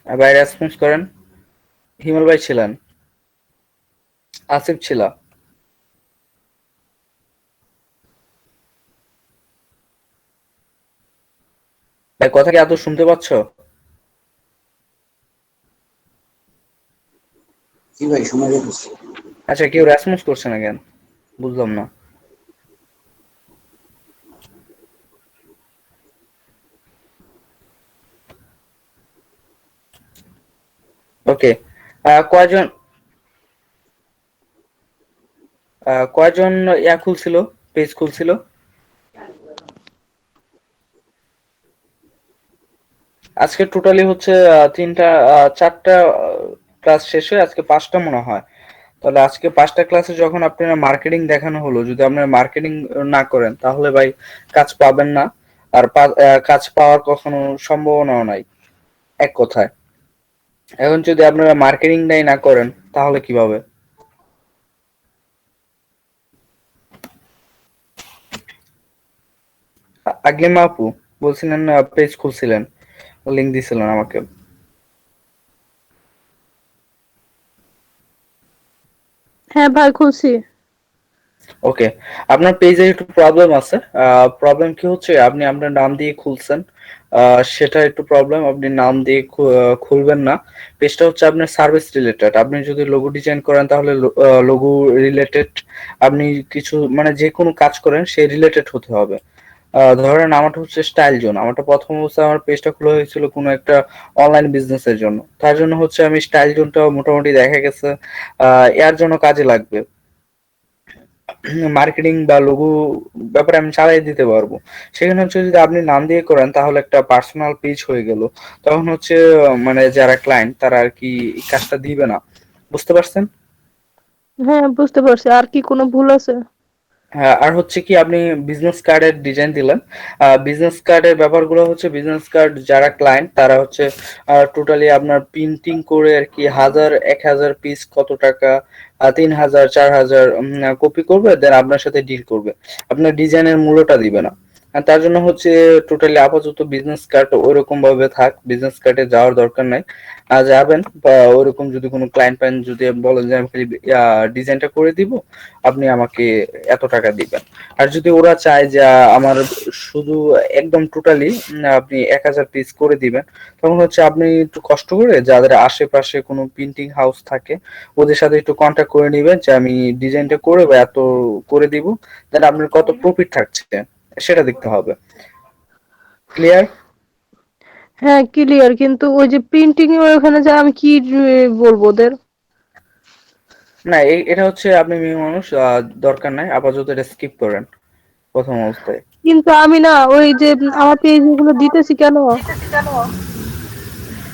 ভাই রেসপন্স করেন। হিমেল ভাই ছিলেন, আসিফ ছিল। ভাই কথা কি এত শুনতে পাচ্ছ? জি ভাই, শোনা যেতেছে। আচ্ছা, কেউ রেসপন্স করছে না কেন? বুঝলাম না। ওকে। কয়জন কয়জন ইয়া খুলছিল, পেজ খুলছিল? আজকে টোটালি হচ্ছে তিনটা, চারটা ক্লাস শেষ হয়ে আজকে পাঁচটা মনে হয়। তাহলে আজকে পাঁচটা ক্লাসে যখন আপনারা মার্কেটিং দেখানো হলো, যদি আপনারা মার্কেটিং না করেন তাহলে ভাই কাজ পাবেন না। আর কাজ পাওয়ার কখনো সম্ভাবনাও নাই, এক কথায়। এখন যদি আপনারা মার্কেটিংটাই না করেন তাহলে কিভাবে? আগলিমা আপু বলছিলেন পেজ খুলছিলেন, লিংক দিছিলেন আমাকে। হ্যাঁ ভাই, খুলছি। ওকে। আপনার পেজে একটু প্রবলেম আছে। প্রবলেম কি হচ্ছে, আপনি আপনার নাম দিয়ে খুলছেন, সেটা একটু প্রবলেম। আপনি নাম দিয়ে খুলবেন না। পেজটা হচ্ছে আপনার সার্ভিস রিলেটেড। আপনি যদি লোগো ডিজাইন করেন তাহলে লোগো রিলেটেড। আপনি কিছু মানে যে কোনো কাজ করেন সেই রিলেটেড হতে হবে। ধরেন আমারটা হচ্ছে স্টাইল জোন, আমারটা প্রথম অবস্থায় আমার পেজটা খোলা হয়েছিল কোনো একটা অনলাইন বিজনেসের জন্য। তার জন্য হচ্ছে আমি স্টাইল জোনটা মোটামুটি দেখা গেছে এর জন্য কাজে লাগবে। মার্কেটিং বা লোগো ব্যাপারে আমি চালাই দিতে পারবো। সেখানে হচ্ছে যদি আপনি নাম দিয়ে করেন তাহলে একটা পার্সোনাল পেজ হয়ে গেল। তখন হচ্ছে মানে যারা ক্লায়েন্ট তারা আর কি এই কাজটা দিবে না। বুঝতে পারছেন? হ্যাঁ, বুঝতে পারছি। আর কি কোনো ভুল আছে? হ্যাঁ, আর হচ্ছে কি আপনি বিজনেস কার্ডের ডিজাইন দিলেন। বিজনেস কার্ডের ব্যাপারগুলো হচ্ছে বিজনেস কার্ড যারা ক্লায়েন্ট তারা হচ্ছে টোটালি আপনার প্রিন্টিং করে আর কি 1000 1000 পিস কত টাকা, 3000 4000 কপি করবে, দেন আপনার সাথে ডিল করবে। আপনার ডিজাইনের মূল্যটা দিবে না। আর তার জন্য হচ্ছে টোটালি আপাতত বিজনেস কার্ড ওইরকম ভাবে থাক, বিজনেস কার্ডে যাওয়ার দরকার নাই। যাবেন বা ওইরকম যদি কোনো ক্লায়েন্ট পান, যদি বলেন যে আমি খালি ডিজাইনটা করে দিব, আপনি আমাকে এত টাকা দিবেন। আর যদি ওরা চায় যে আমার শুধু একদম টোটালি আপনি 1000 পিস করে দিবেন, তখন হচ্ছে আপনি একটু কষ্ট করে যাদের আশেপাশে কোনো প্রিন্টিং হাউস থাকে ওদের সাথে একটু কন্ট্যাক্ট করে নিবেন যে আমি ডিজাইনটা করে বা এত করে দিব, দেন আপনার কত প্রফিট থাকছে সেটা দেখতে হবে। ক্লিয়ার? হ্যাঁ, ক্লিয়ার। কিন্তু ওই যে প্রিন্টিং এর ওখানে যা আমি কি বলবো ওদের? না, এটা হচ্ছে আপনি মেয়ে মানুষ, দরকার নাই, আপাতত এটা স্কিপ করেন প্রথম অবস্থায়। কিন্তু আমি না ওই যে আমার পেজ গুলো দিতেছি কেন?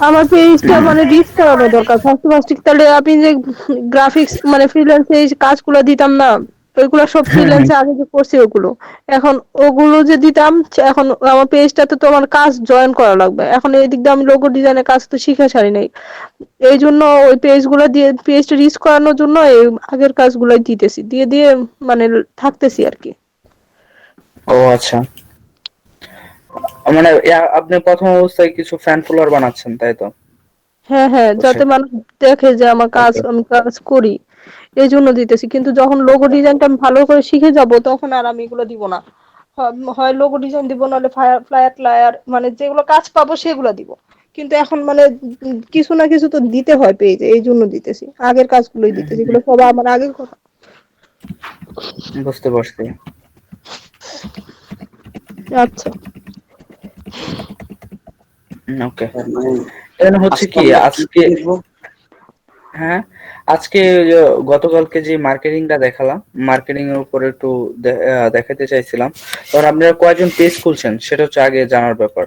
আমার পেজটা মানে রিচ করানো দরকার ফার্স্ট ফার্স্ট। তাহলে আপনি যে গ্রাফিক্স মানে ফ্রিল্যান্সে এই যে কাজগুলো দিতাম না, ওইগুলো সব ফ্রিল্যান্সে আগে যে করছি ওগুলো, এখন ওগুলো যে দিতাম, এখন আমার পেজটাতে তো আমার কাজ জয়েন করা লাগবে। এখন এই দিক দিয়ে আমি লোগো ডিজাইনের কাজ তো শিখে ছাড়ি নাই। এই জন্য ওই পেজগুলো দিয়ে পেজটা রিচ করানোর জন্য এই আগের কাজগুলো দিতেছি, দিয়ে দিয়ে মানে থাকতেছি আর কি। ও আচ্ছা, মানে আপনি প্রথম অবস্থায় কিছু ফ্যান ফলোয়ার বানাচ্ছেন তাই তো? হ্যাঁ হ্যাঁ, বুঝছেন? যাতে মানুষ দেখে যে আমার কাজ, ওকে। আমি কাজ করি, এই জন্য দিতেছি। কিন্তু যখন লোগো ডিজাইনটা আমি ভালো করে শিখে যাব তখন আর আমি এগুলো দিব না। হয় লোগো ডিজাইন দিব, নাহলে ফ্লায়ার ট্লায়ার মানে যেগুলো কাজ পাবো সেগুলো দিব। কিন্তু এখন মানে কিছু না কিছু তো দিতে হয় পেজে, এই জন্য দিতেছি, আগের কাজগুলোই দিতেছি, এগুলো সব আমার আগের কথা। বুঝতে পারছি। আচ্ছা। ওকে। তার মানে এখানে হচ্ছে আজকে কি আমরা কি আজকে, কি দেখবো? হ্যাঁ, আজকে ওই যে গতকালকে যে মার্কেটিংটা দেখালাম, মার্কেটিং এর উপরে একটু দেখাতে চাইছিলাম। কারণ আপনারা কয়জন পেজ খুলছেন সেটা হচ্ছে আগে জানার ব্যাপার।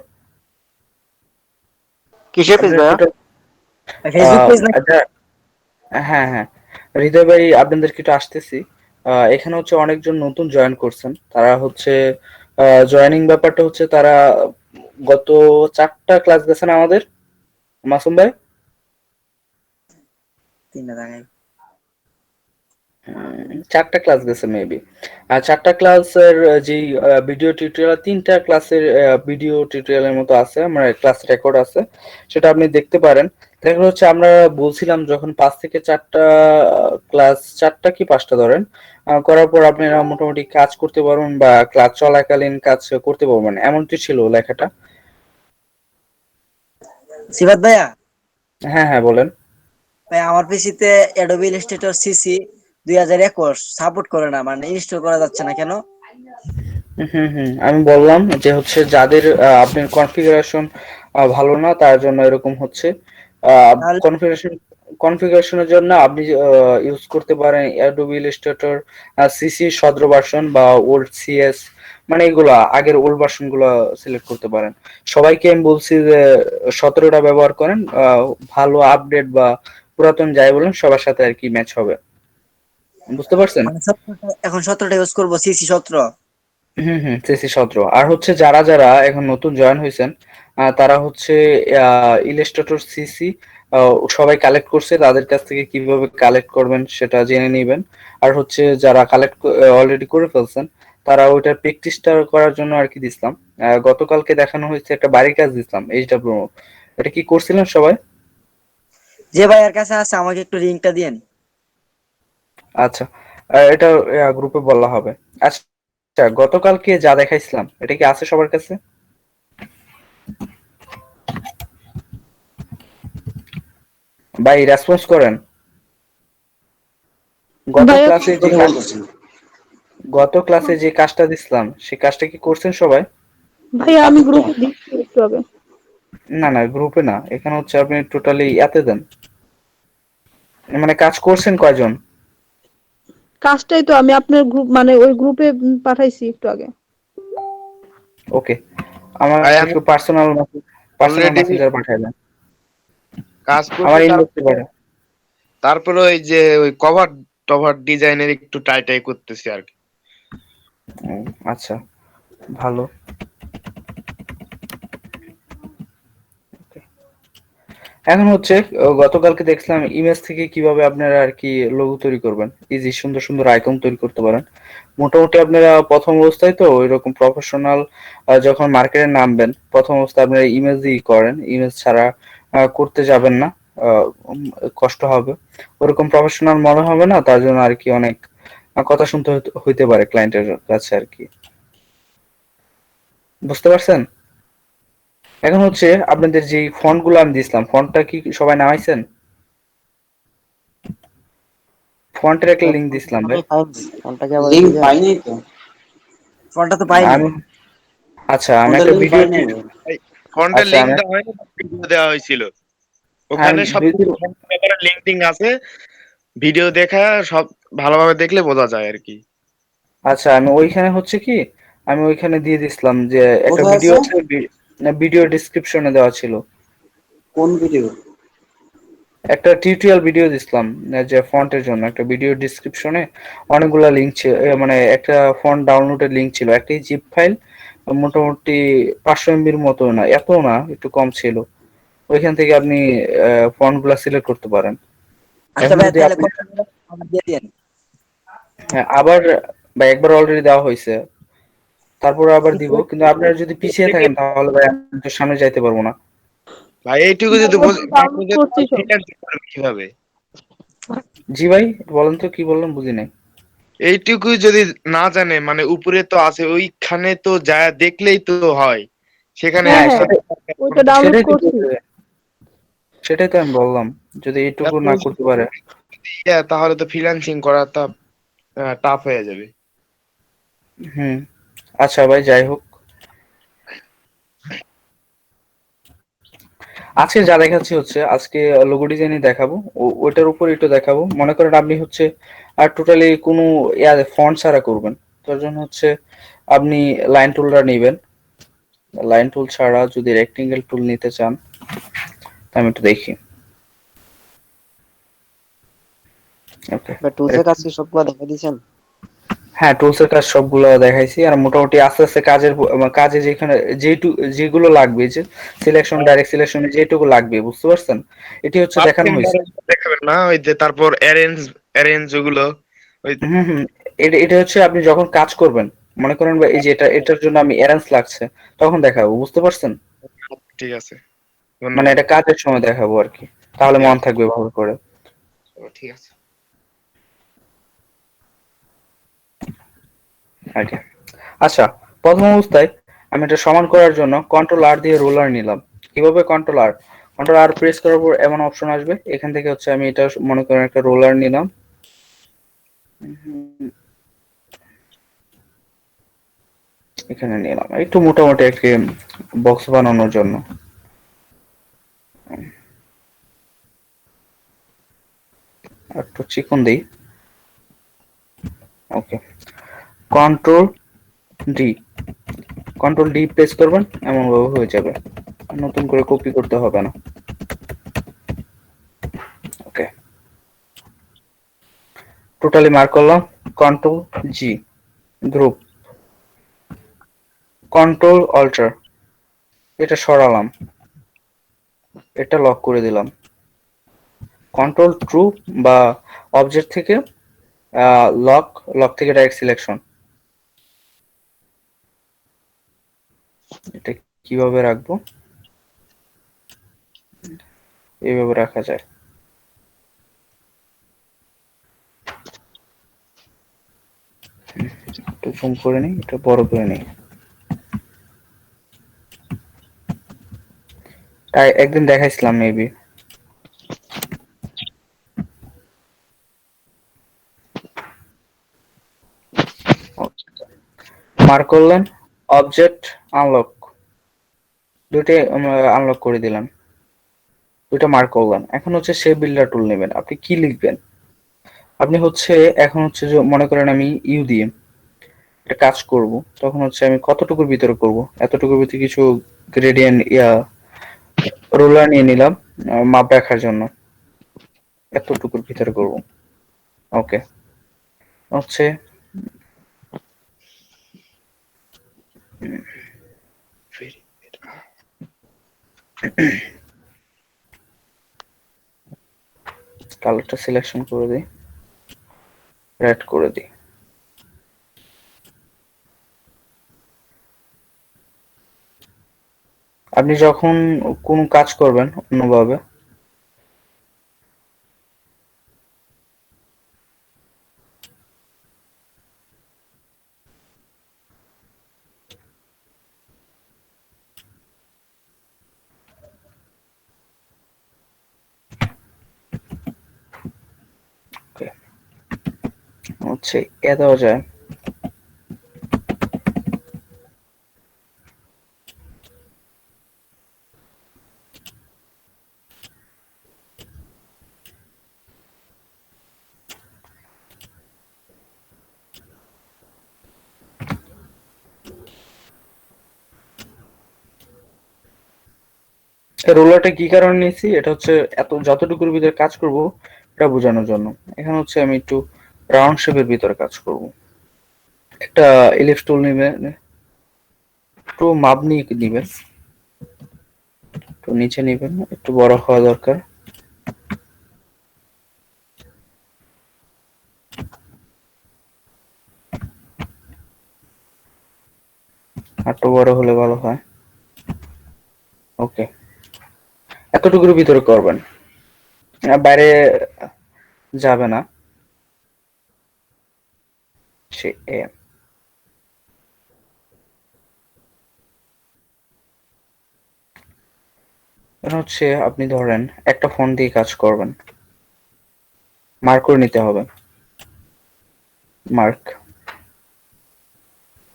কিসের পেজ আপনারা ভাইয়া? টোটাল ফেসবুক পেজ না? আচ্ছা, হ্যাঁ হ্যাঁ, হৃদয় ভাই আপনাদের একটু আসতেছি। এখানে হচ্ছে অনেকজন নতুন জয়েন করছেন, তারা হচ্ছে জয়েনিং ব্যাপারটা হচ্ছে তারা গত চারটা ক্লাস গেছেন আমাদের। মাসুম ভাই, তিনটা দেখাই। 4টা ক্লাস গেছে মেবি। আর 4টা ক্লাসের যে ভিডিও টিউটোরিয়াল, 3টা ক্লাসের ভিডিও টিউটোরিয়ালের মতো আছে, আমার ক্লাস রেকর্ড আছে, সেটা আপনি দেখতে পারেন। দেখা হচ্ছে আমরা বলছিলাম যখন 5 থেকে 4টা ক্লাস, 4টা কি 5টা ধরেন, করার পর আপনারা মোটামুটি কাজ করতে পারবেন বা ক্লাস চলাকালীন কাজ করতে পারবেন, এমনটি ছিল লেখাটা। সিবাত ভাইয়া, হ্যাঁ হ্যাঁ বলেন। ভাই আমার পিসিতে অ্যাডোবি ইলাস্ট্রেটর সিসি 2021 সাপোর্ট করে না, মানে ইনস্টল করা যাচ্ছে না কেন? আমি বললাম যে হচ্ছে যাদের আপনার কনফিগারেশন ভালো না তার জন্য এরকম হচ্ছে। তাহলে কনফিগারেশনের জন্য আপনি ইউজ করতে পারেন অ্যাডোবি ইলাস্ট্রেটর সিসি সতেরো ভার্সন বা ওল্ড সিএস, মানে এগুলা আগের ওল্ড ভার্সন গুলো সিলেক্ট করতে পারেন। সবাইকে আমি বলছি যে 17টা ব্যবহার করেন, ভালো আপডেট বা পুরাতন যাই বলেন সবার সাথে আর কি ম্যাচ হবে। বুঝতে পারছেন? মানে 17টা, এখন 17টা ইউজ করবো, সিসি 17। সিসি 17। আর হচ্ছে যারা যারা এখন নতুন জয়েন হয়েছেন, তারা হচ্ছে ইলাস্ট্রেটর সিসি সবাই কালেক্ট করছে, তাদের কাছ থেকে কিভাবে কালেক্ট করবেন সেটা জেনে নেবেন। আর হচ্ছে যারা কালেক্ট অলরেডি করে ফেলছেন, তারা ওইটার প্র্যাকটিসটা করার জন্য আর কি দিছিলাম। গতকালকে দেখানো হয়েছে একটা বাড়ির কাজ দিছিলাম এইচডব্লিউ, এটা কি করছিলেন সবাই? যে ভাইয়ার কাছে আছে আমাকে একটু লিংকটা দিন। আচ্ছা, এটা গ্রুপে বলা হবে। আচ্ছা, গতকালকে যা দেখাইছিলাম এটা কি আছে সবার কাছে? ভাই রেসপন্স করেন। গত ভাইয়া ক্লাসে যে গত ক্লাসে যে কাজটা দিছিলাম সেই কাজটা কি করছেন সবাই? ভাইয়া আমি গ্রুপে দিচ্ছি একটু আগে। না না, গ্রুপে না, এখানে হচ্ছে আপনি টোটালি এতে দেন, মানে কাজ করছেন কয়জন? কাজটাই তো আমি আপনার গ্রুপ মানে ওই গ্রুপে পাঠাইছি একটু আগে। ওকে, আমার ভাই আমি একটু পার্সোনাল পার্সোনাল অলরেডি মেসেঞ্জার পাঠাই দেন, কাজ করছি, আমার ইনবক্সে পাঠান। তারপরে ওই যে ওই কভার টভার ডিজাইনের একটু ট্রাই টাই করতেছি আর কি। আচ্ছা, ভালো। এখন হচ্ছে গতকালকে দেখলাম ইমেজ থেকে কিভাবে আপনারা আর কি লোগো তৈরি করবেন, ইজি সুন্দর সুন্দর আইকন তৈরি করতে পারেন। মোটামুটি আপনারা প্রথম অবস্থায় তো ওইরকম প্রফেশনাল, যখন মার্কেটে নামবেন প্রথম অবস্থায় আপনারা ইমেজ দিয়ে করেন, ইমেজ ছাড়া করতে যাবেন না। কষ্ট হবে, ওরকম প্রফেশনাল মনে হবে না, তার জন্য আর কি অনেক কথা শুনতে হইতে পারে ক্লায়েন্টের কাছে আর কি। বুঝতে পারছেন? এখন হচ্ছে আপনাদের যে ফন্ট গুলো আমি দিছিলাম, ফন্টটা কি সবাই নামাইছেন? ফন্টের একটা লিংক দিছিলাম ভাই। লিংক পাইনি তো, ফোনটা তো পাইনি। আমি আচ্ছা, আমি ফোনটা একটা লিংক ভিডিও, পাইনি আমি। ফন্টের আচ্ছা লিংক আমি দেওয়া হয়নি, ভিডিও দেওয়া হয়েছিল। আমি ওখানে সব ভিডিও, ব্যাপারে লিংক টিং আছে, ভিডিও দেখা সব ভালোভাবে দেখলে বোঝা যায় আর কি। আচ্ছা আমি ওইখানে হচ্ছে কি, আমি ওইখানে দিয়ে দিছিলাম যে একটা কোথায় ভিডিও আছে? আছে, ভিডিও ডেসক্রিপশনে দেওয়া ছিল। কোন ভিডিও? একটা টিউটোরিয়াল ভিডিও দিছিলাম, যে ফন্টের জন্য একটা ভিডিও ডেসক্রিপশনে অনেকগুলা লিংক ছিল, মানে একটা ফন্ট ডাউনলোডের লিংক ছিল, একটা জিপ ফাইল, মোটামুটি 500 এমবির মতো, না এত না, একটু কম ছিল। ওইখান থেকে আপনি ফন্ট গুলা সিলেক্ট করতে পারেন। আচ্ছা এখন ভাই, যদি তাহলে আপনি, কত আমার দিয়ে দিন। হ্যাঁ, আবার বা একবার অলরেডি দেওয়া হয়েছে, তারপরে আবার দিব, কিন্তু আপনারা যদি পিছিয়ে থাকেন তাহলে ভাই আমি তো সামনে যাইতে পারবো না। ভাই এইটুকু যদি ভাইয়া তো না ডাউনলোড বুঝে করছি সব। freelancing করবে কিভাবে? জি ভাই, বলেন তো কি বললাম, বুঝি নাই। এইটুকু যদি না জানে, মানে উপরে তো আছে, ওইখানে তো যা দেখলেই তো হয়, সেখানে হ্যাঁ হ্যাঁ হ্যাঁ, সেটাই, ওইটা ডাউনলোড সেটাই তো করছি। সেটাই তো আমি বললাম, যদি এইটুকু না করতে পারে। তাহলে তো ফ্রিল্যান্সিং করাটা টাফ হয়ে যাবে। হুম, আচ্ছা ভাই যাই হোক, আজকে যা দেখাচ্ছি হচ্ছে আজকে লোগো ডিজাইনই দেখাবো, ওইটার উপর একটু দেখাবো। মনে করেন আপনি হচ্ছে আর টোটালি কোনো ফন্ট ছাড়া করবেন, তার জন্য হচ্ছে আপনি লাইন টুলটা নেবেন। লাইন টুল ছাড়া যদি রেক্টেঙ্গেল টুল নিতে চান, আমি একটু দেখি। ওকে, টুলসের কাজ কি সবগুলো দেখা দিয়েছেন? হ্যাঁ টুলসের কাজ সবগুলো দেখাইছি, আর মোটামুটি আস্তে আস্তে কাজে যেখানে যেগুলো লাগবে, যে সিলেকশন, ডাইরেক্ট সিলেকশনে যেটুকু লাগবে, বুঝতে পারছেন, এটি হচ্ছে দেখানো পার্সেন্ট হয়েছে। দেখাবেন না, ওই যে তারপর অ্যারেঞ্জ অ্যারেঞ্জ ওগুলো ওই হুম হুম এটা এটা হচ্ছে আপনি যখন কাজ করবেন, মনে করেন বা এই যে এটার জন্য আমি এরান্স লাগছে, তখন দেখাবো, বুঝতে পারছেন? ঠিক আছে, মানে ধন্যবাদ। এটা কাজের সময় দেখাবো আর কি, তাহলে ঠিক মন আছে, থাকবে ভালো করে। ঠিক আছে। ওকে। আচ্ছা, প্রথম অবস্থায় আমি এটা সমান করার জন্য কন্ট্রোল আর দিয়ে রোলার নিলাম। কিভাবে? কন্ট্রোল আর প্রেস করার পর এমন অপশন আসবে, এখান থেকে হচ্ছে আমি এটা মনে করেন একটা রোলার নিলাম। উম, এখানে নিলাম একটু মোটামুটি একটি বক্স বানানোর জন্য। একটু চিকন দিই। Okay. Control D, control D press করবেন, এমন ভাবে হয়ে যাবে, নতুন করে কপি করতে হবে না। ওকে, টোটালি মার্ক করলাম। Control G, group. Control alter, এটা সরালাম, এটা লক করে দিলাম। কন্ট্রোল ট্রু বা অবজেক্ট থেকে লক, লক থেকে ডাইরেক্ট সিলেকশন। এটা কিভাবে রাখবো? এইভাবে রাখা যায়। একটু জুম করে নিই, এটা বড় করে নিই। তাই একদিন দেখাইছিলাম মেবি। মার্ক করলেন, অবজেক্ট আনলক, দুইটাই আনলক করে দিলাম, দুইটা মার্ক করলেন। এখন হচ্ছে সে বিল্ডার টুল নেবেন। আপনি কি লিখবেন? আপনি হচ্ছে এখন হচ্ছে যে মনে করেন আমি ইউ দিয়ে একটা কাজ করব, তখন হচ্ছে আমি কতটুকুর ভিতরে করব, এতটুকুর ভিতরে কিছু গ্রেডিয়েন্ট রোলার নিয়ে নিলাম মাপ রাখার জন্য, এতটুকুর ভিতরে করব। ওকে, হচ্ছে কালারটা সিলেকশন করে দিই, রেড করে দিই। আপনি যখন কোনো কাজ করবেন অন্যভাবে, ওকে, হচ্ছে এ দেওয়া যায়। এই রোলারটা কি কারণে নিয়েছি, এটা হচ্ছে এত যতটুকুর ভিতরে কাজ করব এটা বোঝানোর জন্য। এখানে হচ্ছে আমি একটু রাউন্ড শেপের ভিতরে কাজ করব। একটা ইলিপস টুল নেবেন, একটু মাপ নিয়ে নিবেন, একটু নিচে নিবেন, একটু বড় হওয়া দরকার। একটু বড় হলে ভালো হয়। ওকে, এতটুকুর ভিতরে করবেন, বাইরে যাবে না। সে এখন হচ্ছে আপনি ধরেন একটা ফোন দিয়ে কাজ করবেন, মার্ক করে নিতে হবে। মার্ক,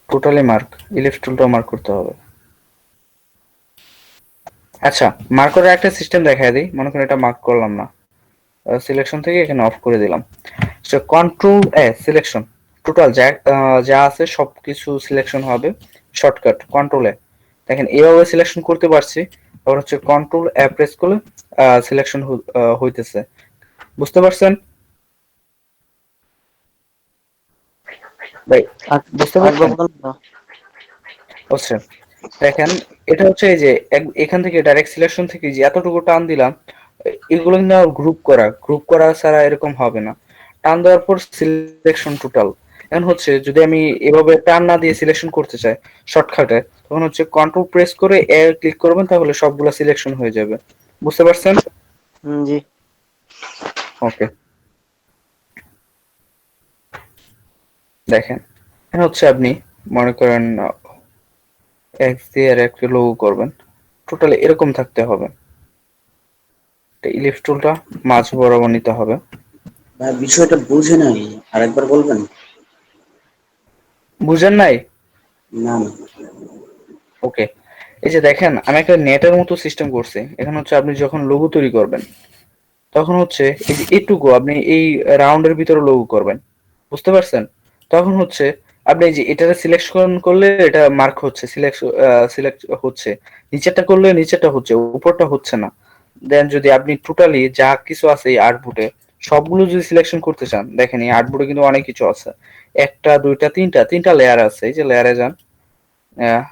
টোটালি মার্ক, ইলিপস টুলটাও মার্ক করতে হবে। আচ্ছা, মার্ক করার একটা সিস্টেম দেখায় দিই। মনে করেন এটা মার্ক করলাম না, সিলেকশন থেকে এখানে অফ করে দিলাম। কন্ট্রোল এ সিলেকশন, টোটাল যা যা আছে সবকিছু সিলেকশন হবে। শর্টকাট কন্ট্রোল এ, দেখেন এইভাবে সিলেকশন করতে পারছি। আবার হচ্ছে কন্ট্রোল এ প্রেস করলে সিলেকশন হইতেছে, বুঝতে পারছেন ভাই? বুঝতে আরেকবার পারছেন? বলেন না। হচ্ছে দেখেন, এটা হচ্ছে এই যে এখান থেকে ডাইরেক্ট সিলেকশন থেকে যে এতটুকু টান দিলাম, এগুলো কিন্তু গ্রুপ করা, গ্রুপ করা ছাড়া এরকম হবে না। টান দেওয়ার পর সিলেকশন টোটাল। এখন হচ্ছে যদি আমি এভাবে টান না দিয়ে সিলেকশন করতে চাই শর্টকাটে, তখন হচ্ছে কন্ট্রোল প্রেস করে এ ক্লিক করবেন, তাহলে সবগুলা সিলেকশন হয়ে যাবে। বুঝতে পারছেন? জি। ওকে, দেখেন এখন হচ্ছে আপনি মনে করেন এক্স দিয়ে আর একটা লোগো করবেন, টোটালি এরকম থাকতে হবে। ইলিপস টুলটা মাঝ বরাবর নিতে হবে। ভাই বিষয়টা বুঝে নাই, আরেকবার বলবেন? বুঝেন নাই? না না। ওকে, এই যে দেখেন আমি একটা নেটের মতো সিস্টেম করছি। এখন হচ্ছে আপনি যখন লোগো তৈরি করবেন, তখন হচ্ছে এই যে এইটুকু আপনি এই রাউন্ডের ভিতরে লোগো করবেন। বুঝতে পারছেন? তখন হচ্ছে আপনি এই যে এটারে সিলেকশন করলে এটা মার্ক হচ্ছে, সিলেক্ট হচ্ছে। নিচেরটা করলে নিচেরটা হচ্ছে, উপরটা হচ্ছে না। দেন যদি আপনি টোটালি যা কিছু আছে এই আর্টবোর্ডে সবগুলো যদি সিলেকশন করতে চান, দেখেন এই আর্টবোর্ডে কিন্তু অনেক কিছু আছে। একটা দুইটা তিনটা লেয়ার আছে। এই যে লেয়ারে যান, আহ,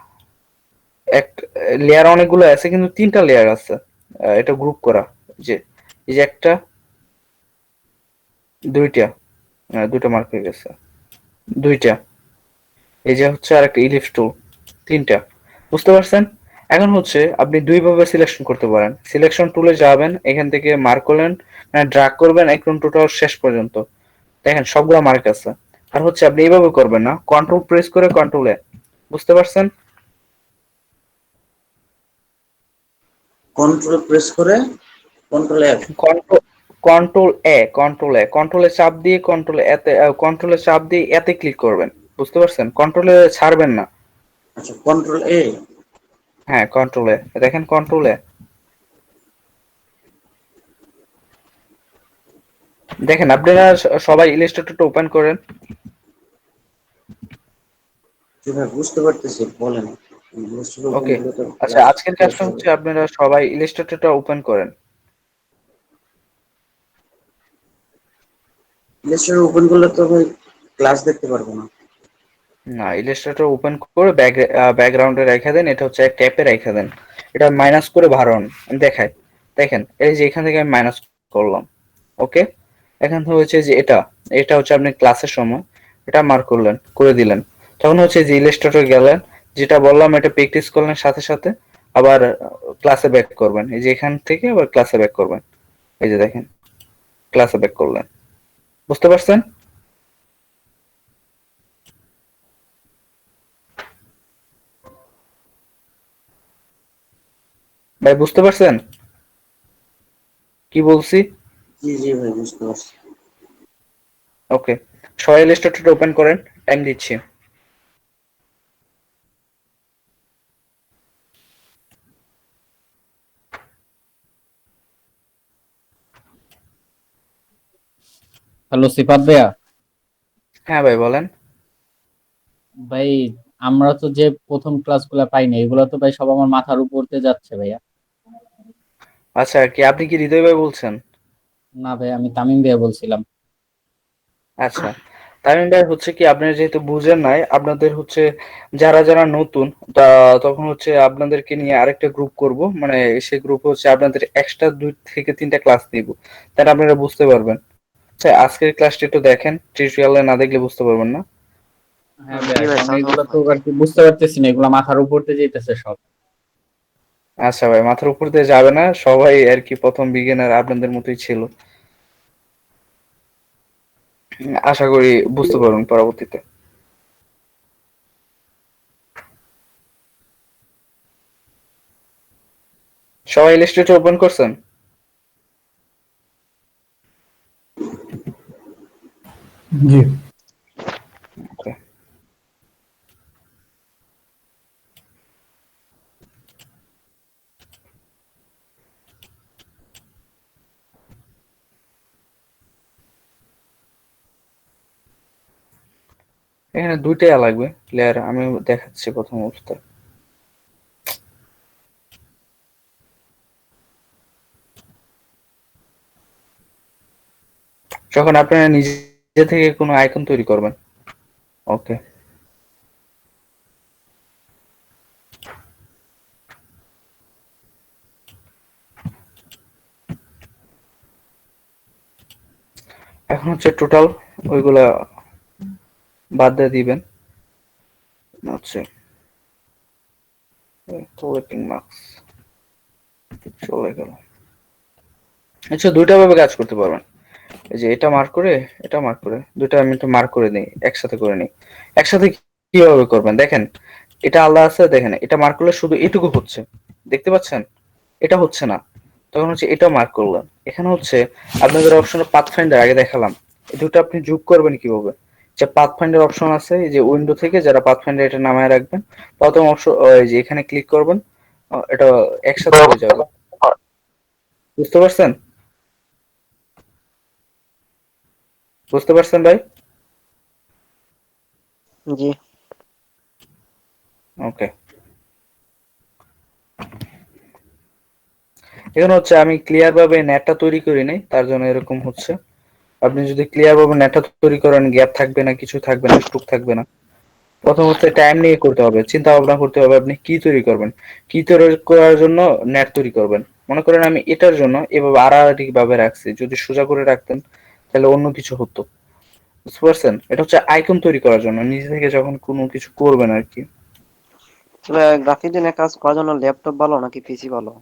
এক লেয়ার অনেকগুলো আছে কিন্তু তিনটা লেয়ার আছে। এটা গ্রুপ করা, যে এই যে একটা, দুইটা, দুটো মার্ক হয়ে গেছে, দুইটা, এই যে হচ্ছে আর একটা ইলিপস টুল, তিনটা। বুঝতে পারছেন? এখন হচ্ছে আপনি দুইভাবে সিলেকশন করতে পারেন। সিলেকশন টুলে যাবেন, এখান থেকে মার্ক করলেন, মানে ড্রাগ করবেন একদম টোটাল শেষ পর্যন্ত, দেখেন সবগুলা মার্ক আছে। আর হচ্ছে আপনি এইভাবে করবেন না, কন্ট্রোল প্রেস করে কন্ট্রোলে। বুঝতে পারছেন? কন্ট্রোল প্রেস করে কন্ট্রোল এফ। কন্ট্রোল কন্ট্রোলে চাপ দিয়ে কন্ট্রোলে চাপ দিয়ে এতে ক্লিক করবেন। বুঝতে পারছেন? কন্ট্রোলে ছাড়বেন না। আচ্ছা, কন্ট্রোল এ। হ্যাঁ, কন্ট্রোলে দেখেন, কন্ট্রোলে দেখেন। আপনারা সবাই ইলাস্ট্রেটরটা ওপেন করেন। জি ভাই, বুঝতে পারতেছি, বলেন। ইলাস্ট্রেটর ওপেন ওকে, করলে তো আচ্ছা, ক্লাস আজকের শেষ কাজটা হবে। হচ্ছে আপনারা সবাই ইলাস্ট্রেটরটা ওপেন করেন। ইলাস্ট্রেটর ওপেন করলে তো ভাই ক্লাস দেখতে পারবো না। না, ইলাস্ট্রেটর ওপেন করে ব্যাকগ্রাউন্ডে রেখে দেন, এটা হচ্ছে ট্যাপে রেখে দেন। এটা মাইনাস করে ভারন দেখায়। দেখেন এই যে এখান থেকে আমি মাইনাস করলাম। ওকে, এখন হচ্ছে যে এটা এটা হচ্ছে আপনি ক্লাসের সময় এটা মার্ক করলেন, করে দিলেন। তখন হচ্ছে যে ইলাস্ট্রেটর গেলেন, যেটা বললাম এটা প্র্যাকটিস করলেন, সাথে সাথে আবার ক্লাসে ব্যাক করবেন। এই যে এখান থেকে আবার ক্লাসে ব্যাক করবেন। এই যে দেখেন, ক্লাসে ব্যাক করলেন। বুঝতে পারছেন? ভাই বুঝতে পারছেন কি বলছি? জি জি ভাই, বুঝতে পারছি। ওকে, সবাই ইলাস্ট্রেটর ওপেন করেন, টাইম দিচ্ছি। হ্যালো সিফাত ভাইয়া। হ্যাঁ ভাই বলেন। ভাই আমরা তো যে প্রথম ক্লাসগুলো পাই না, এগুলো তো ভাই সব আমার মাথার উপর দিয়ে যাচ্ছে ভাইয়া। আচ্ছা, কি আপনি কি হৃদয় ভাই বলছেন? না ভাই, আমি তামিম ভাইয়া বলছিলাম। আচ্ছা, তামিম ভাই হচ্ছে কি, আপনারা যেহেতু বুঝেন নাই, আপনাদের হচ্ছে যারা যারা নতুন, তা তখন হচ্ছে আপনাদেরকে নিয়ে আরেকটা গ্রুপ করব, মানে সেই গ্রুপে হচ্ছে আপনাদের এক্সট্রা 2 থেকে 3টা ক্লাস নিব, তাহলে আপনারা বুঝতে পারবেন। আচ্ছা, আজকের ক্লাসটা একটু দেখেন, টিউটোরিয়ালে না দেখলে বুঝতে পারবেন না। হ্যাঁ জি ভাইয়া, ভাই, কারণ এগুলো ধন্যবাদ তো ভাই। আর কি বুঝতে পারতেছি না, এগুলো মাথার উপর দিয়ে যেতেছে সব। আচ্ছা ভাই, মাথার উপর দিয়ে যাবে না, সবাই আর কি প্রথম বিগিনার আপনাদের মতোই ছিল। আশা করি বুঝতে পারবেন পরবর্তীতে। সবাই ইলাস্ট্রেটর ওপেন করছেন? জি। ওকে, এখানে 2টা লাগবে লেয়ার, আমি দেখাচ্ছি প্রথম অবস্থায়। যখন আপনারা নিজে থেকে কোনো আইকন তৈরি করবেন। ওকে, এখন হচ্ছে টোটাল ওইগুলা বাদ দিয়ে দিবেন হচ্ছে কালেক্টিং মার্কস চলে গেল। আচ্ছা, দুইটা ভাবে কাজ করতে পারবেন। এই যে এটা মার্ক করে, এটা মার্ক করে, দুইটা আমি একটু মার্ক করে নিই, একসাথে করে নিই। একসাথে কিভাবে করবেন দেখেন, এটা আলাদা আছে, দেখেন এটা মার্ক করলে শুধু এটুকু হচ্ছে, দেখতে পাচ্ছেন, এটা হচ্ছে না। তখন হচ্ছে এটা মার্ক করলাম। এখানে হচ্ছে আপনাদের অপশন পাথ ফাইন্ডার আগে দেখালাম, এই দুটো আপনি যোগ করবেন কিভাবে, যে পাথ ফাইন্ডার অপশন আছে, এই যে উইন্ডো থেকে যারা পাথ ফাইন্ডার এটা নামায় রাখবেন, প্রথম অপশন এই যে এখানে ক্লিক করবেন, এটা একসাথে হয়ে যাবে। বুঝতে পারছেন? বুঝতে পারছেন ভাই? জি। ওকে, এখানে হচ্ছে আমি ক্লিয়ার ভাবে নেটটা তৈরি করি নাই, তার জন্য এরকম হচ্ছে। আপনি যদি ক্লিয়ার ভাবে নেটটা তৈরি করেন, গ্যাপ থাকবে না, কিছু থাকবে না, স্ট্রোক থাকবে না। প্রথম হচ্ছে টাইম নিয়ে করতে হবে, চিন্তা ভাবনা করতে হবে আপনি কি তৈরি করবেন। কি তৈরি করার জন্য নেট তৈরি করবেন। মনে করেন আমি এটার জন্য এভাবে আড়াআড়ি ভাবে রাখছি, যদি সোজা করে রাখতেন তাহলে অন্য কিছু হতো। বুঝতে পারছেন? এটা হচ্ছে আইকন তৈরি করার জন্য, নিজে থেকে যখন কোনো কিছু করবেন আর কি। গ্রাফিক ডিজাইনের কাজ করার জন্য ল্যাপটপ ভালো নাকি পিসি ভালো?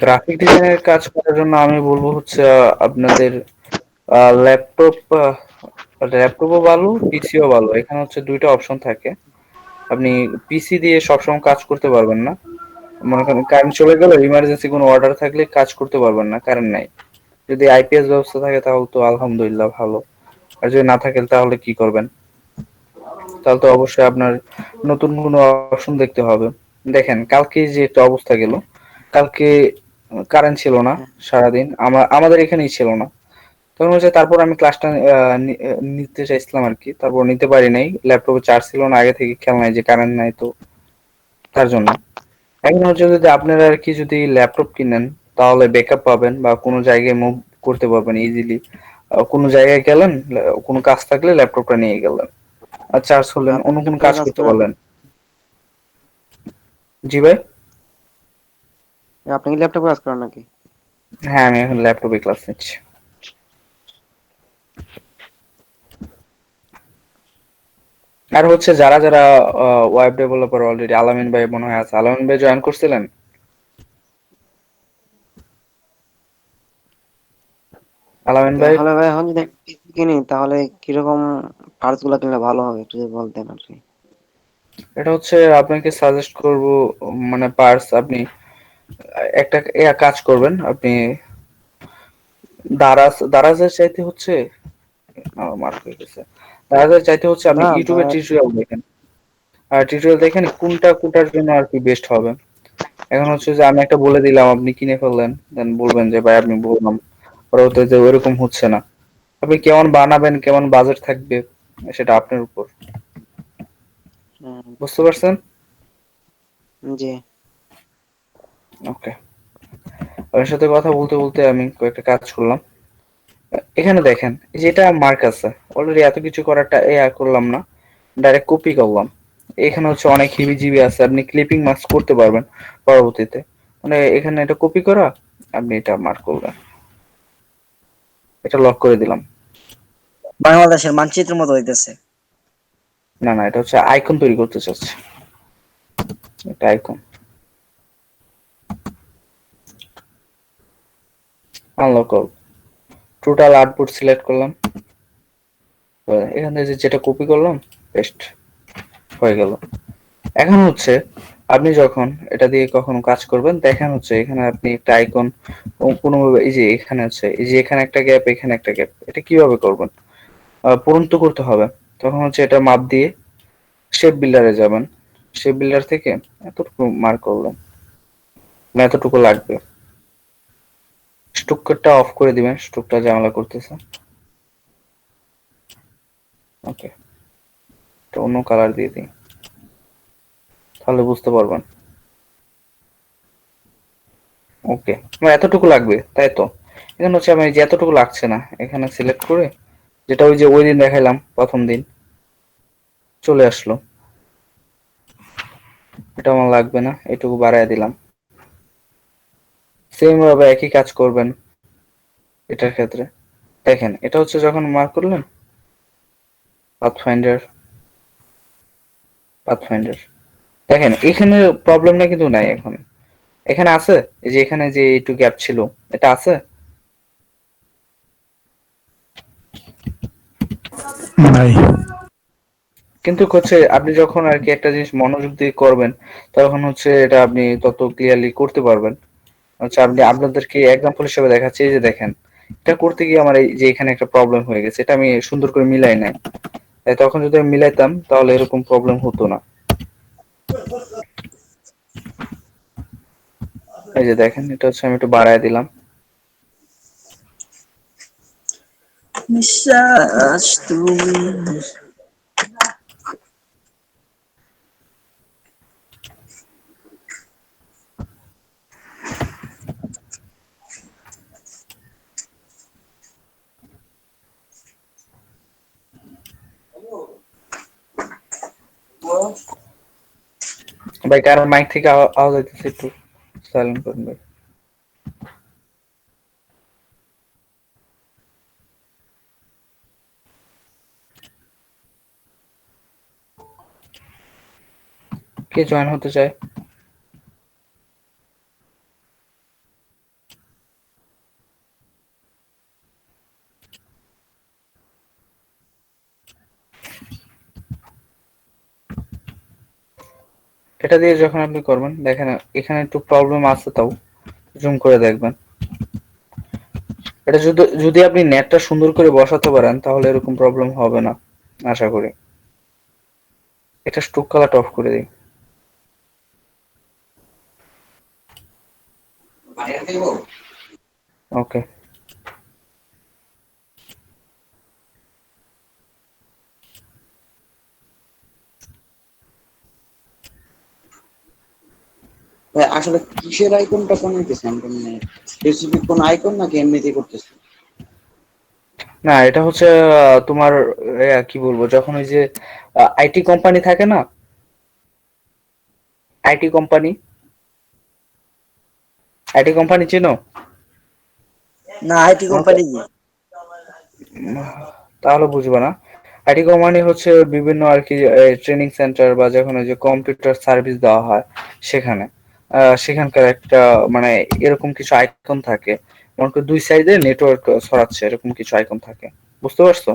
গ্রাফিক ডিজাইনের কাজ করার জন্য আমি বলবো হচ্ছে আপনাদের ল্যাপটপ, ল্যাপটপও ভালো, পিসিও ভালো। এখানে হচ্ছে দুইটা অপশন থাকে। আপনি পিসি দিয়ে সবসময় কাজ করতে পারবেন না। মনে করেন কারেন্ট চলে গেল, ইমার্জেন্সি কোনো অর্ডার থাকলে কাজ করতে পারবেন না, কারেন্ট নাই। যদি আইপিএস ব্যবস্থা থাকে তাহলে তো আলহামদুলিল্লাহ ভালো। আর যদি না থাকে তাহলে কি করবেন? তাহলে তো অবশ্যই আপনার নতুন কোনো অপশন দেখতে হবে। দেখেন কালকে যে একটা অবস্থা গেল, কালকে কারেন্ট ছিল না সারাদিন, আমাদের এখানেই ছিল না। তখন হচ্ছে তারপর আমি ক্লাসটা নিতে চাইছিলাম আর কি, তারপর নিতে পারি নাই, ল্যাপটপে চার্জ ছিল না আগে থেকে, খেয়াল নাই যে কারেন্ট নাই, তো তার জন্য। এখন হচ্ছে যদি আপনারা আর কি যদি ল্যাপটপ কিনেন তাহলে ব্যাকআপ পাবেন বা কোনো জায়গায় মুভ করতে পারবেন ইজিলি। কোনো জায়গায় গেলেন, কোনো কাজ থাকলে ল্যাপটপটা নিয়ে গেলেন, আর চার্জ হলেন, আপনি অন্য কি কোনো ল্যাপটপে কাজ কাজ করতে করেন? পারলেন। জি ভাই? আপনি কি ল্যাপটপে কাজ করেন নাকি? হ্যাঁ, আমি এখন ল্যাপটপে ক্লাস নিচ্ছি। আর হচ্ছে যারা যারা ওয়েব ডেভেলপার অলরেডি, আলামিন ভাই মনে হয় আছে, আলামিন ভাই জয়েন করছিলেন? আলামিন ভাই, তাহলে ভাই এখন যদি পিসি কিনি তাহলে কিরকম পার্টস গুলা কিনলে ভালো হবে একটু যদি বলতেন আর কি। এটা হচ্ছে আপনাকে সাজেস্ট করব, মানে পার্স আপনি একটা কাজ করবেন, আপনি দারাজের চাইতে হচ্ছে মার্ক হয়ে গেছে, দারাজের চাইতে হচ্ছে আপনি না ইউটিউবে টিউটোরিয়াল দেখেন, আর টিউটোরিয়াল দেখেন কোনটা কোনটার জন্য আর কি বেস্ট হবে। এখন হচ্ছে যে আমি একটা বলে দিলাম, আপনি কিনে ফেললেন, দেন বলবেন যে ভাই আপনি বললাম, পরবর্তীতে ওইরকম হচ্ছে না। আপনি কেমন বানাবেন, কেমন বাজেট থাকবে, সেটা আপনার উপর। বুঝতে পারছেন? জি। ওকে, ওর সাথে কথা বলতে বলতে আমি কয়েকটা কাজ করলাম। এখানে দেখেন যেটা মার্ক আছে, অলরেডি এত কিছু করাটা করলাম না, ডাইরেক্ট কপি করলাম। এখানে হচ্ছে অনেক হিবিজিবি আছে, আপনি ক্লিপিং মার্কস করতে পারবেন পরবর্তীতে। মানে এখানে এটা কপি করা, আপনি এটা মার্ক করবেন, এটা লক করে দিলাম। বাংলাদেশের মানচিত্রের মতো হইতেছে। না না, এটা হচ্ছে আইকন তৈরি করতে চাচ্ছি, এটা আইকন। আনলক করব, টোটাল আউটপুট সিলেক্ট করলাম, তো এখান থেকে যেটা কপি করলাম পেস্ট হয়ে গেল। এখন হচ্ছে আপনি যখন এটা দিয়ে কখনো কাজ করবেন, দেখেন হচ্ছে এখানে আপনি একটা আইকন কোনোভাবে, এই যে এখানে আছে, এই যে এখানে একটা গ্যাপ, এখানে একটা গ্যাপ, এটা কিভাবে করবেন? পূরণ তো করতে হবে। তখন হচ্ছে এটা মাপ দিয়ে শেপ বিল্ডারে যাবেন, শেপ বিল্ডার থেকে এতটুকু মার্ক করলেন, মানে এতটুকু লাগবে। স্ট্রোকটা অফ করে দিবেন, স্ট্রোকটা ঝামেলা করতেছে। ওকে, এটা অন্য কালার দিয়ে দিই, তাহলে বুঝতে পারবেন। ওকে, আমার এতটুকু লাগবে তাই তো। এখানে হচ্ছে আমি যে এতটুকু লাগছে না, এখানে সিলেক্ট করে, যেটা ওই যে ওই দিন দেখাইলাম প্রথম দিন, চলে আসলো। এটা আমার লাগবে না, এটুকু বাড়ায় দিলাম। সেম ভাবে একই কাজ করবেন এটার ক্ষেত্রে। দেখেন এটা হচ্ছে যখন মার্ক করলেন পাথফাইন্ডার, পাথফাইন্ডার, দেখেন এখানে প্রবলেমটা কিন্তু নাই এখন। এখানে আছে, এই যে এখানে যে একটু গ্যাপ ছিল, এটা আছে। নাই। কিন্তু হচ্ছে আপনি যখন আর কি একটা জিনিস মনোযোগ দিয়ে করবেন, তখন হচ্ছে এটা আপনি তত ক্লিয়ারলি করতে পারবেন। আচ্ছা, আপনি আপনাদেরকে এক্সাম্পল হিসেবে দেখাচ্ছি, এই যে দেখেন এটা করতে গিয়ে আমার এই যে এখানে একটা প্রবলেম হয়ে গেছে, এটা আমি সুন্দর করে মিলাই নাই। তাই তখন যদি আমি মিলাইতাম তাহলে এরকম প্রবলেম হতো না। এই যে দেখেন এটা হচ্ছে আমি একটু বাড়ায় দিলাম। নিঃশ্বাস তুমি। ভাই কারণ মাইক থেকে আওয়াজ হইতেছে, একটু সাইলেন্ট করুন ভাই। কে জয়েন হতে চায়? এটা দিয়ে যখন আপনি করবেন, দেখেন এখানে একটু প্রবলেম আছে, তাও জুম করে দেখবেন। এটা যদি যদি আপনি নেটটা সুন্দর করে বসাতে পারেন তাহলে এরকম প্রবলেম হবে না আশা করি। এটা স্ট্রোক কালারটা অফ করে দিই। বাইরে দেব। ওকে, ভাই আসলে কিসের আইকনটা বানাইতেছেন? মানে স্পেসিফিক কোন আইকন নাকি এমনিতেই করতেছেন? না এটা হচ্ছে তোমার কি বলবো, যখন ওই যে আইটি কোম্পানি থাকে না, আইটি কোম্পানি, আইটি কোম্পানি চেনো? না, আইটি কোম্পানি কি? উম, তাহলে বুঝবে না। আইটি কোম্পানি হচ্ছে বিভিন্ন আর কি ট্রেনিং সেন্টার বা যখন ওই যে কম্পিউটার সার্ভিস দেওয়া হয় সেখানে, সেখানকার একটা মানে এরকম কিছু আইকন থাকে, মনে করো দুই সাইডে নেটওয়ার্ক ছড়াচ্ছে এরকম কিছু আইকন থাকে, বুঝতে পারছো?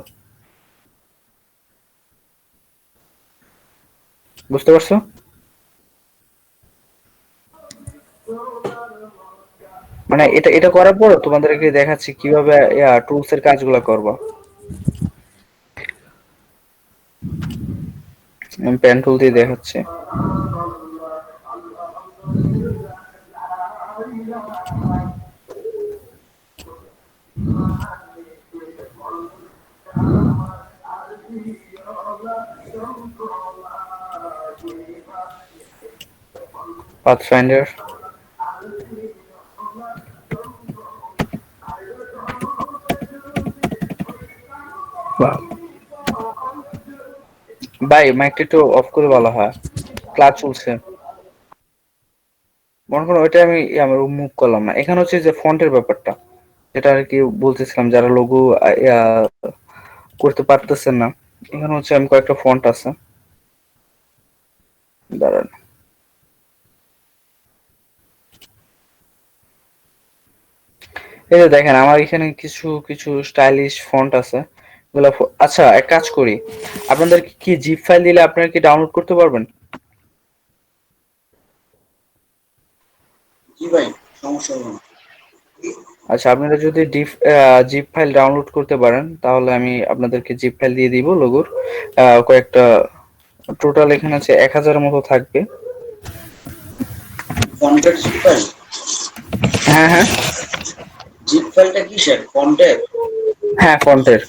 বুঝতে পারছো? মানে এটা এটা করার পর তোমাদেরকে দেখাচ্ছি কিভাবে টুলস এর কাজগুলো করবা। আমি পেন টুল দিয়ে দেখাচ্ছি। পাথফাইন্ডার, ভাই মাইকটা একটু অফ করে বলা হয়, ক্লাস চলছে। মনে করো ওইটা আমি আমার মুভ করলাম না। এখানে হচ্ছে যে ফন্টের ব্যাপারটা, যেটা আর কি বলতেছিলাম, যারা লোগো করতে পারতেছেন না, এখানে হচ্ছে আমি কয়েকটা ফন্ট আছে, দাঁড়ান। এই যে দেখেন আমার এখানে কিছু কিছু স্টাইলিশ ফন্ট আছে, এগুলা আচ্ছা এক কাজ করি, আপনাদের কি জিপ ফাইল দিলে আপনারা কি ডাউনলোড করতে পারবেন? জি ভাই, সমস্যা হবে না। আচ্ছা, আপনারা যদি জিপ ফাইল ডাউনলোড করতে পারেন তাহলে আমি আপনাদেরকে জিপ ফাইল দিয়ে দিব লোগোর কয়েকটা, টোটাল এখানে আছে 1000-এর মতো থাকবে। ফন্টের জিপ ফাইল? হ্যাঁ হ্যাঁ জিপ ফাইলটা কিসের? ফন্টের? হ্যাঁ, ফন্টের।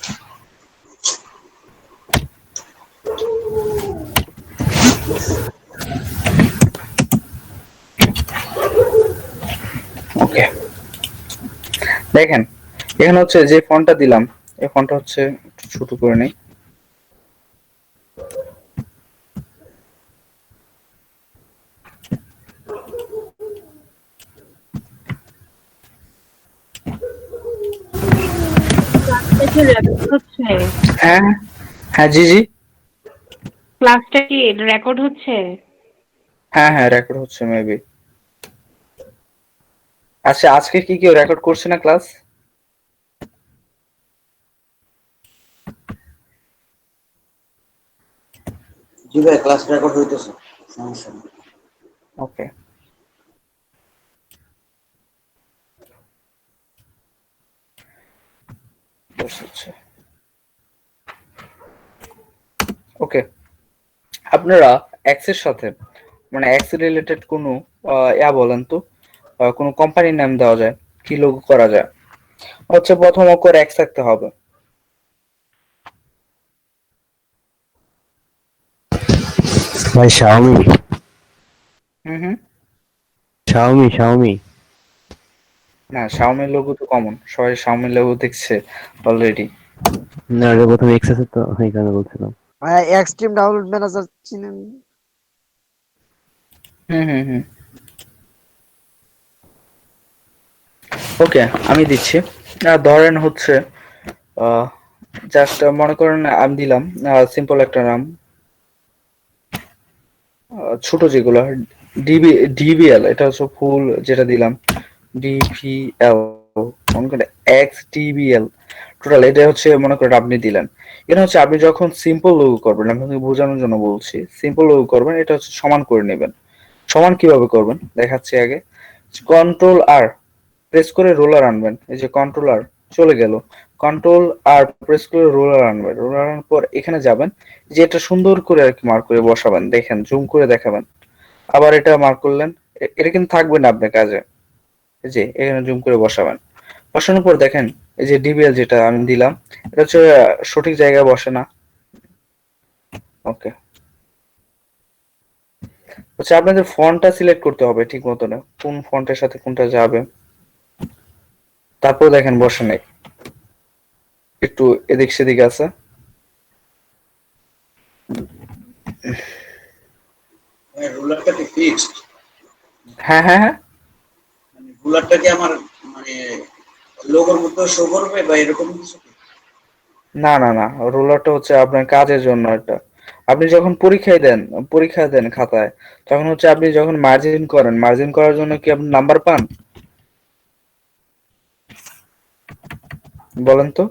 ওকে, দেখেন এখানে হচ্ছে যে ফন্টটা দিলাম, এই ফন্টটা হচ্ছে একটু ছোট করে নেই। রেকর্ড হচ্ছে? হ্যাঁ হ্যাঁ, জি জি, ক্লাসটা কি রেকর্ড হচ্ছে? হ্যাঁ হ্যাঁ, রেকর্ড হচ্ছে মেবি। আচ্ছা, আজকে কি কেউ রেকর্ড করছে না ক্লাস? জি ভাই, ক্লাস রেকর্ড হইতেছে, সমস্যা নেই। ওকে, হচ্ছে। ওকে, আপনারা এক্স এর সাথে মানে এক্স রিলেটেড কোনো বলেন তো, কোনো কোম্পানির নাম দেওয়া যায়, কি লোগো করা যায়? হচ্ছে প্রথম অক্ষর এক্স থাকতে হবে। ভাই শাওমি। হুম হুম। শাওমি। না, শাওমির লোগো তো কমন, সবাই শাওমির লোগো দেখছে অলরেডি। না, ওটা প্রথমে এক্স আছে তো এই কারণে বলছিলাম। ভাই এক্সট্রিম ডাউনলোড ম্যানেজার চিনেন? হুম হুম হুম। ওকে, আমি দিচ্ছি। ধরেন হচ্ছে জাস্ট মনে করেন আমি দিলাম সিম্পল একটা নাম, ছোট যেগুলো ডিবিএল, এটা হচ্ছে ফুল যেটা দিলাম ডিভিএল, মনে করেন এক্স ডিবিএল টোটাল, এটা হচ্ছে মনে করেন আপনি দিলেন। এটা হচ্ছে আপনি যখন সিম্পল লোগো করবেন, আমি আপনাকে বোঝানোর জন্য বলছি, সিম্পল লোগো করবেন, এটা হচ্ছে সমান করে নেবেন। সমান কিভাবে করবেন দেখাচ্ছি আগে। কন্ট্রোল আর প্রেস করে রোলার আনবেন, এই যে কন্ট্রোল আর চলে গেল, কন্ট্রোল আর প্রেস করে রোলার আনবেন, রোলার আনার পর এখানে যাবেন, যে এটা সুন্দর করে আর কি মার্ক করে বসাবেন, দেখেন জুম করে দেখাবেন। আবার এটা মার্ক করলেন, এটা কিন্তু থাকবে না আপনার কাজে, এই যে এখানে জুম করে বসাবেন। বসানোর পর দেখেন এই যে ডিবিএল যেটা আমি দিলাম, এটা হচ্ছে সঠিক জায়গায় বসে না। ওকে, হচ্ছে আপনাদের ফন্টটা সিলেক্ট করতে হবে ঠিক মতো, না কোন ফন্টের সাথে কোনটা যাবে, তারপর দেখেন বসে নাই, একটু এদিক সেদিক আছে। রুলারটা কি ফিক্সড? হ্যাঁ হ্যাঁ হ্যাঁ, রুলারটা কি আমার মানে লোগোর মতো শো করবে বা এরকম কিছু? না না না, রোলারটা হচ্ছে আপনার কাজের জন্য। এটা আপনি যখন পরীক্ষা দেন খাতায়, তখন হচ্ছে আপনি যখন মার্জিন করেন, মার্জিন করার জন্য কি আপনি নাম্বার পান? বলেন তো,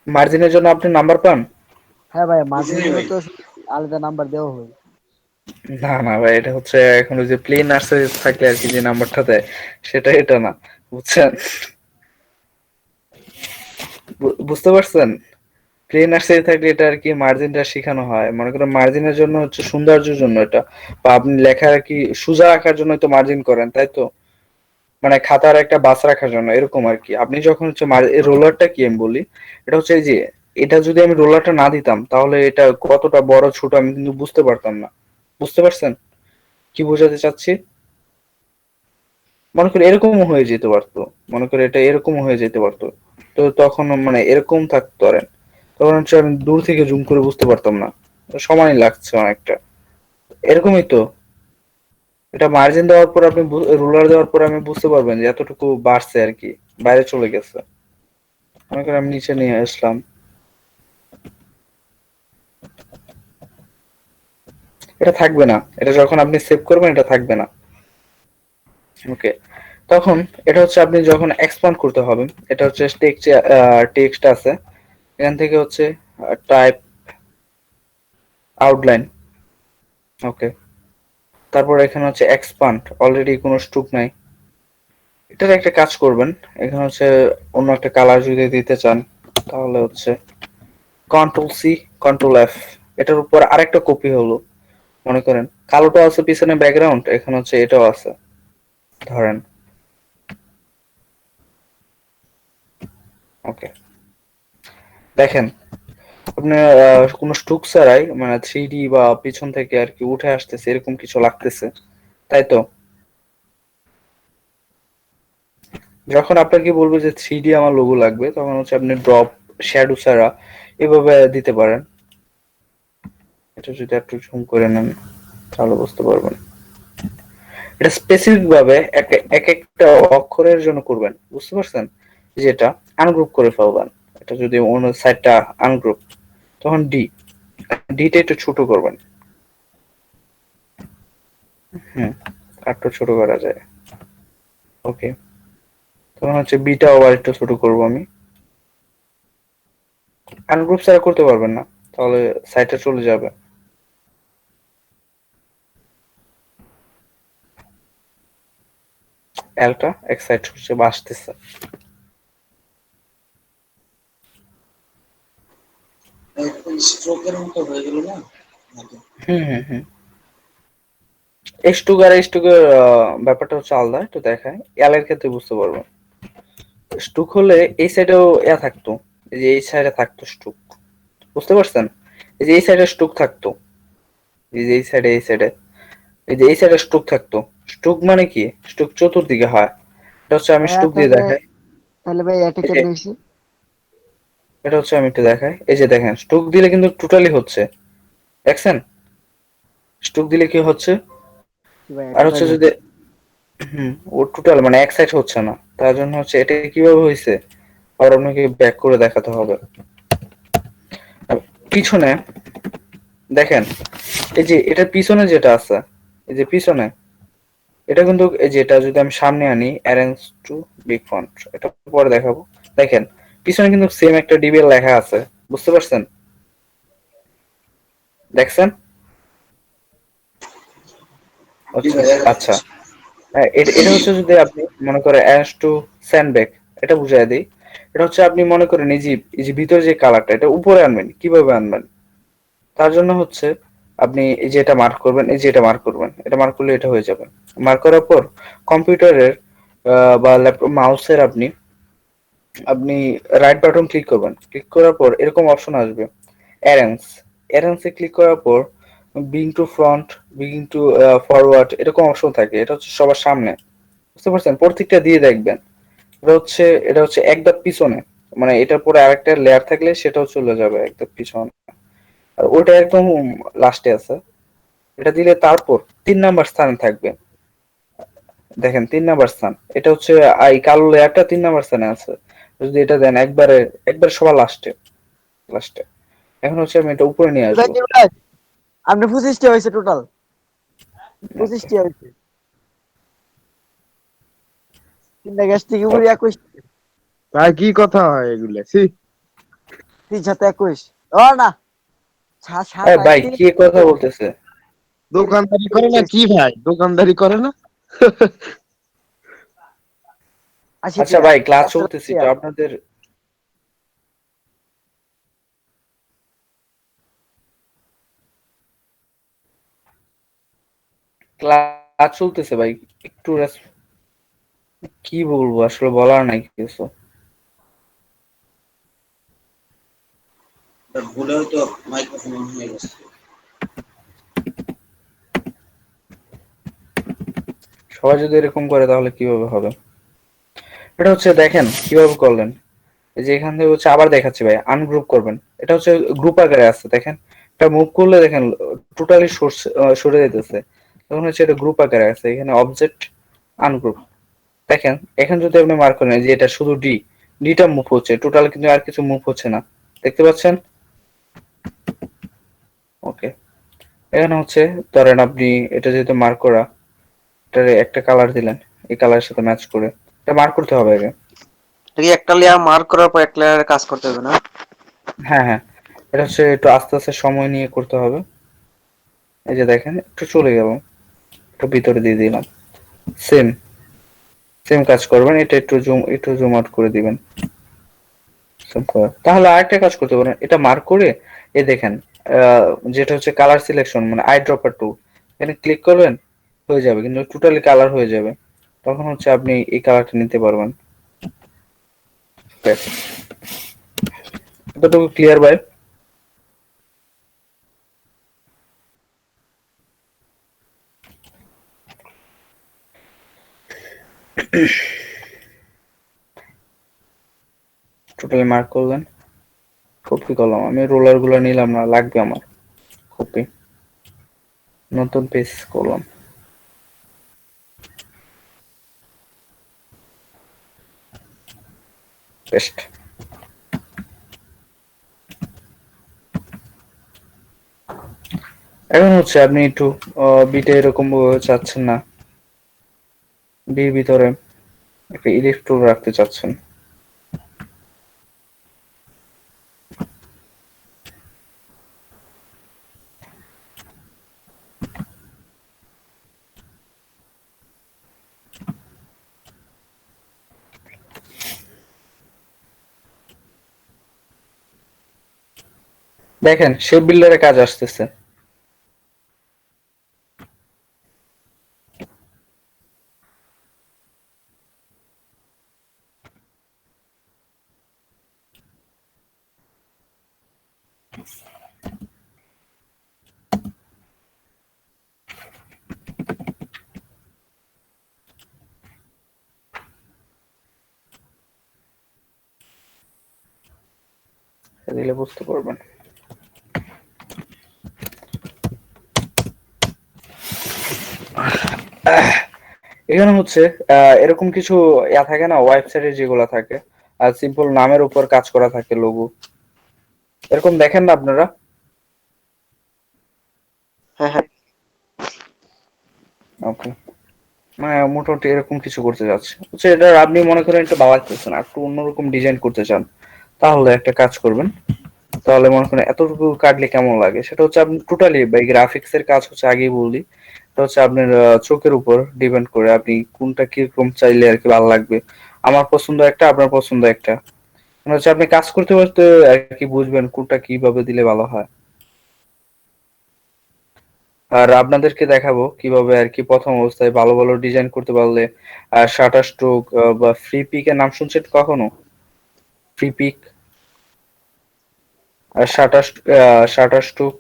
মার্জিনের জন্য আপনি নাম্বার পান? হ্যাঁ ভাই, বুঝিনি মাঝে ভাই। তো আলাদা নাম্বার দেওয়া হয়। না না ভাই, এটা হচ্ছে এখন ওই যে প্লেন নার্সারি থাকলে আর কি যে নাম্বারটা দেয়, সেটা এটা না, বুঝছেন? বুঝতে পারছেন? প্লেন নার্সারি থাকলে এটা আর কি মার্জিনটা শেখানো হয়, মনে করেন মার্জিনের জন্য হচ্ছে সৌন্দর্যের জন্য এটা, বা আপনি লেখা আর কি সোজা রাখার জন্য তো মার্জিন করেন, তাই তো? মানে খাতার একটা বাস রাখার জন্য এরকম আর কি। আপনি যখন হচ্ছে রোলারটা কি আমি বলি, এটা হচ্ছে এই যে, এটা যদি আমি রোলারটা না দিতাম তাহলে এটা কতটা বড় ছোট আমি কিন্তু বুঝতে পারতাম না। বুঝতে পারছেন কি বোঝাতে চাচ্ছি? মনে করি এরকম হয়ে যেতে পারতো, মনে করি এটা এরকম হয়ে যেতে পারতো, তো তখন মানে এরকম থাকতো আর তখন হচ্ছে আমি দূর থেকে জুম করে বুঝতে পারতাম না, সময় লাগছে অনেকটা। এরকমই তো, এটা মার্জিন দেওয়ার পর আপনি রুলার দেওয়ার পর আমি বুঝতে পারবেন যে এতটুকু বাড়ছে আর কি, বাইরে চলে গেছে। মনে করেন আমি নিচে নিয়ে আসলাম, এটা থাকবে না, এটা যখন আপনি সেভ করবেন এটা থাকবে না। ওকে, তখন এটা হচ্ছে আপনি যখন এক্সপান্ড করতে হবে, এটা হচ্ছে টেক্সট আছে, এখান থেকে হচ্ছে টাইপ আউটলাইন। ওকে, তারপর এখানে হচ্ছে এক্সপান্ড, অলরেডি কোনো স্ট্রোক নাই, এটার একটা কাজ করবেন, এখানে হচ্ছে অন্য একটা কালার যদি দিতে চান তাহলে হচ্ছে কন্ট্রোল সি কন্ট্রোল এফ, এটার উপর আরেকটা কপি হলো, মনে করেন কালোটা আছে পিছনে ব্যাকগ্রাউন্ড, এখানে হচ্ছে এটাও আছে ধরেন। ওকে, দেখেন আপনি কোনো স্ট্রোক ছাড়াই মানে 3D বা পিছন থেকে আর কি উঠে আসতেছে এরকম কিছু লাগতেছে, তাই তো? যখন আপনাকে বলবে যে 3D আমার লোগো লাগবে, তখন হচ্ছে আপনি ড্রপ শ্যাডো ছাড়া এভাবে দিতে পারেন। এটা যদি একটু জুম করে নেন তাহলে বুঝতে পারবেন। এটা স্পেসিফিক ভাবে এক একটা অক্ষরের জন্য করবেন, বুঝতে পারছেন? যেটা আনগ্রুপ করে ফেলবেন, এটা যদি অন্য সাইডটা আনগ্রুপ, তখন ডিটা একটু ছোট করবেন। হুম, একটু ছোট করা যায়। ওকে, তখন হচ্ছে বিটা আবার একটু ছোট করব আমি। আনগ্রুপ ছাড়া করতে পারবেন না, তাহলে সাইডটা চলে যাবে। এলটা এক সাইড হচ্ছে বাসতেছে। স্ট্রোকের মতো হয়ে গেল না নাকি? হুম হুম হুম। এক্স টু আর এক্স টু ব্যাপারটা হচ্ছে আলাদা, একটু দেখায়। এলের ক্ষেত্রে বুঝতে পারবেন। স্টুক হলে এই সাইডেও থাকতো, এই যে এই সাইডে থাকতো স্টুক, বুঝতে পারছেন? এই যে এই সাইডে স্টুক থাকতো, এই যে এই সাইডে এই যে এই সাইডে স্টুক থাকতো। স্টুক মানে কি? স্টুক চতুর্দিকে হয়। এটা হচ্ছে আমি ভাইয়া স্টুক দিয়ে তাহলে দেখাই। তাহলে ভাই এটা এই যে কেমনে হইছে? এটা হচ্ছে আমি একটু দেখাই। এই যে দেখেন, স্টুক দিলে কিন্তু টোটালি হচ্ছে, দেখছেন? স্টুক দিলে কি হচ্ছে? কি ভাই আর হচ্ছে টোটালি যদি ও টোটাল মানে এক সাইড হচ্ছে না, তার জন্য হচ্ছে এটা কিভাবে হয়েছে আর আপনাকে ব্যাক করে দেখাতে হবে। আর পিছনে দেখেন, এই যে এটার পিছনে যেটা আছে, এই যে পিছনে এটা কিন্তু, এই যে এটা যদি আমি সামনে আনি অ্যারেঞ্জ টু বিগ ফন্ট, এটা পরে দেখাবো। দেখেন পিছনে কিন্তু সেম একটা ডিবিএল লেখা আছে, বুঝতে পারছেন? দেখছেন? জি আচ্ছা ভাই, আচ্ছা। হ্যাঁ, এটা এটা হচ্ছে যদি আপনি মনে করেন অ্যাশ টু স্যান্ডব্যাগ, এটা বুঝাই দিই। এটা হচ্ছে আপনি মনে করেন এই যে ভিতরে যে কালারটা, এটা উপরে আনবেন, কিভাবে আনবেন? তার জন্য হচ্ছে আপনি এই যে এটা মার্ক করবেন, এই যে এটা মার্ক করবেন, এটা মার্ক করলে এটা হয়ে যাবে। মার্ক করার পর কম্পিউটারের বা ল্যাপটপ মাউসের আপনি আপনি রাইট বাটন ক্লিক করবেন। ক্লিক করার পর এরকম অপশন আসবে, অ্যারেঞ্জ। অ্যারেঞ্জে ক্লিক করার পর bring to front, bring to forward, এরকম অপশন থাকে। এটা হচ্ছে সবার সামনে, বুঝতে পারছেন? প্রত্যেকটা দিয়ে দেখবেন। এটা হচ্ছে এক ধাপ পিছনে, মানে এটার পরে আরেকটা লেয়ার থাকলে সেটাও চলে যাবে এক ধাপ পিছনে। আর ওটা একদম লাস্টে আছে, এটা দিলে তারপর 3 নাম্বার স্থানে থাকবে। দেখেন 3 নাম্বার স্থান, এটা হচ্ছে এই কালো লেয়ারটা 3 নাম্বার স্থানে আছে। যদি এটা দেন একবারে সবার লাস্টে। এখন হচ্ছে আমি এটা উপরে নিয়ে আসবো। ভাই আপনি 25টা হয়েছে টোটাল, 25টা হয়েছে। তিনটা গ্যাস থেকে উপরে 21, ভাই কি কথা হয় এগুলা? ছি। 3 7 21। ও না, 7 ভাই 8 কি কথা বলতেছে? দোকানদারি করে না কি ভাই? দোকানদারি করে না? আচ্ছা ভাই, ক্লাস চলতেছি তো আপনাদের। ক্লাস চলতেছে ভাই, একটু কি বলবো, আসলে বলার নাই কিছু। ভুলেও তো মাইক্রোফোন অন হয়ে গেছে। সবাই যদি এরকম করে তাহলে কিভাবে হবে? এটা হচ্ছে দেখেন কিভাবে করলেন। এই যে এখান থেকে হচ্ছে আবার দেখাচ্ছি ভাই, আনগ্রুপ করবেন। এটা হচ্ছে গ্রুপ আকারে আছে, দেখেন। এটা মুভ করলে দেখেন টোটালি সরে যেতেছে। তখন হচ্ছে এটা গ্রুপ আকারে আছে, এখানে অবজেক্ট আনগ্রুপ। দেখেন এখন যদি আপনি মার্ক করেন যে এটা শুধু ডিটা মুভ হচ্ছে, টোটাল কিন্তু আর কিছু মুভ হচ্ছে না, দেখতে পাচ্ছেন? ওকে, এখানে হচ্ছে ধরেন আপনি এটা যেহেতু মার্ক করা, এটার একটা কালার দিলেন, এই কালারের সাথে ম্যাচ করে এটা মার্ক করতে হবে আগে। এটা কি একটা লেয়ার মার্ক করার পর এক লেয়ারে কাজ করতে হবে না? হ্যাঁ হ্যাঁ, এটা হচ্ছে একটু আস্তে আস্তে সময় নিয়ে করতে হবে। এই যে দেখেন একটু চলে গেল, একটু ভিতরে দিয়ে দিলাম। সেম সেম কাজ করবেন, এটা একটু জুম আউট করে দিবেন। তাহলে আরেকটা কাজ করতে পারেন, এটা মার্ক করে এই দেখেন যেটা হচ্ছে কালার সিলেকশন মানে আই ড্রপার টুল, এখানে ক্লিক করবেন, হয়ে যাবে কিন্তু টোটালি কালার হয়ে যাবে। তখন হচ্ছে আপনি এই কালারটা নিতে পারবেন। ব্যাস। এতটুকু ক্লিয়ার ভাই? টোটালি মার্ক করলেন, কপি করলাম আমি, রোলার গুলো নিলাম না, লাগবে আমার। কপি, নতুন পেজ করলাম। বেস্ট। এখন হচ্ছে আপনি একটু বিটে এরকম চাচ্ছেন না, বির ভিতরে একটা ইলেকট্রোড রাখতে চাচ্ছেন। দেখেন শেপ বিল্ডারের কাজ আসতেছে। দিলে বুঝতে পারবেন। এখানে হচ্ছে এরকম কিছু ইয়া থাকে না, ওয়েবসাইটে যেগুলো থাকে আর সিম্পল নামের উপর কাজ করা থাকে, লোগো এরকম দেখেন না আপনারা? হ্যাঁ হ্যাঁ। ওকে, মানে মোটামুটি এরকম কিছু করতে যাচ্ছে হচ্ছে। এটা আপনি মনে করেন একটু বাবা করছেন আর একটু অন্যরকম ডিজাইন করতে চান, তাহলে একটা কাজ করবেন। তাহলে মনে করেন এতটুকু কাটলে কেমন লাগে, সেটা হচ্ছে আপনি টোটালি বাই গ্রাফিক্স এর কাজ হচ্ছে আগেই বললি, এটা হচ্ছে আপনার চোখের উপর ডিপেন্ড করে আপনি কোনটা কিরকম চাইলে আর কি ভালো লাগবে। আমার পছন্দ একটা, আপনার পছন্দ একটা, মানে হচ্ছে আপনি কাজ করতে করতে আর কি বুঝবেন কোনটা কিভাবে দিলে ভালো হয়। আর আপনাদেরকে দেখাবো কিভাবে আর কি প্রথম অবস্থায় ভালো ভালো ডিজাইন করতে পারলে শাটার স্ট্রোক বা ফ্রি পিক এর নাম শুনছেন কখনো? ফ্রি পিক আর শাটার স্ট্রোক,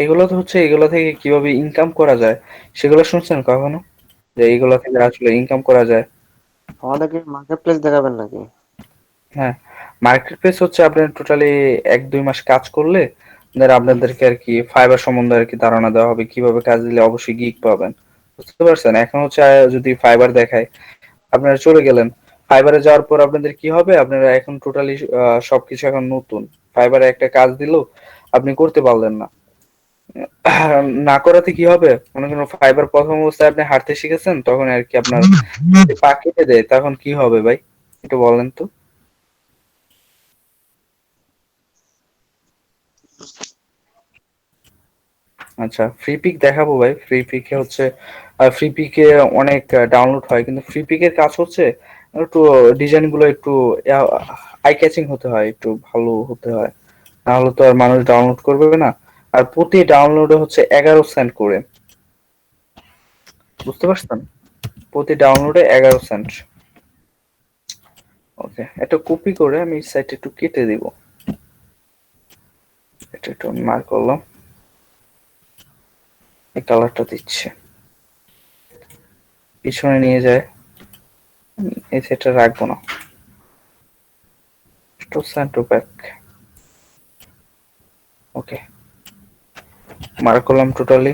এগুলো তো হচ্ছে এগুলো থেকে কিভাবে ইনকাম করা যায় সেগুলো শুনছেন কখনো, যে এগুলো থেকে আসলে ইনকাম করা যায়? আমাদেরকে মার্কেট প্লেস দেখাবেন নাকি? হ্যাঁ, মার্কেট প্লেস হচ্ছে আপনার টোটালি 1-2 মাস কাজ করলে আপনাদেরকে আর কি ফাইবার সম্বন্ধে আর কি ধারণা দেওয়া হবে, কিভাবে কাজ দিলে অবশ্যই গিগ পাবেন। বুঝতে পারছেন? এখন হচ্ছে যদি ফাইবার দেখায়, আপনারা চলে গেলেন ফাইবারে, যাওয়ার পর আপনাদের কি হবে, আপনারা এখন টোটালি সবকিছু এখন নতুন। ফাইবারে একটা কাজ দিল আপনি করতে পারলেন না, না করাতে কি হবে, মনে করেন ফাইবার প্রথম অবস্থায় আপনি হাঁটতে শিখেছেন, তখন আর কি আপনার যদি পা কেটে দেয় তখন কি হবে ভাই, একটু বলেন তো? আচ্ছা, ফ্রি পিক দেখাবো ভাই। ফ্রি পিকে হচ্ছে ফ্রি পিকে অনেক ডাউনলোড হয়, কিন্তু ফ্রি পিকের কাজ হচ্ছে একটু ডিজাইন গুলো একটু আই ক্যাচিং হতে হয়, একটু ভালো হতে হয়, না হলে তো আর মানুষ ডাউনলোড করবে না। আর প্রতি ডাউনলোডে হচ্ছে 11 সেন্ট করে, বুঝতে পারছেন? প্রতি ডাউনলোডে 11 সেন্ট। ওকে, এটা কপি করে আমি সাইটে একটু কেটে দিব, এটা একটু মার্ক করলাম, এই কালারটা দিচ্ছে, পিছনে নিয়ে যায়, এই সেটটা রাখবো না, to send to back. Okay, mark করলাম টোটালি।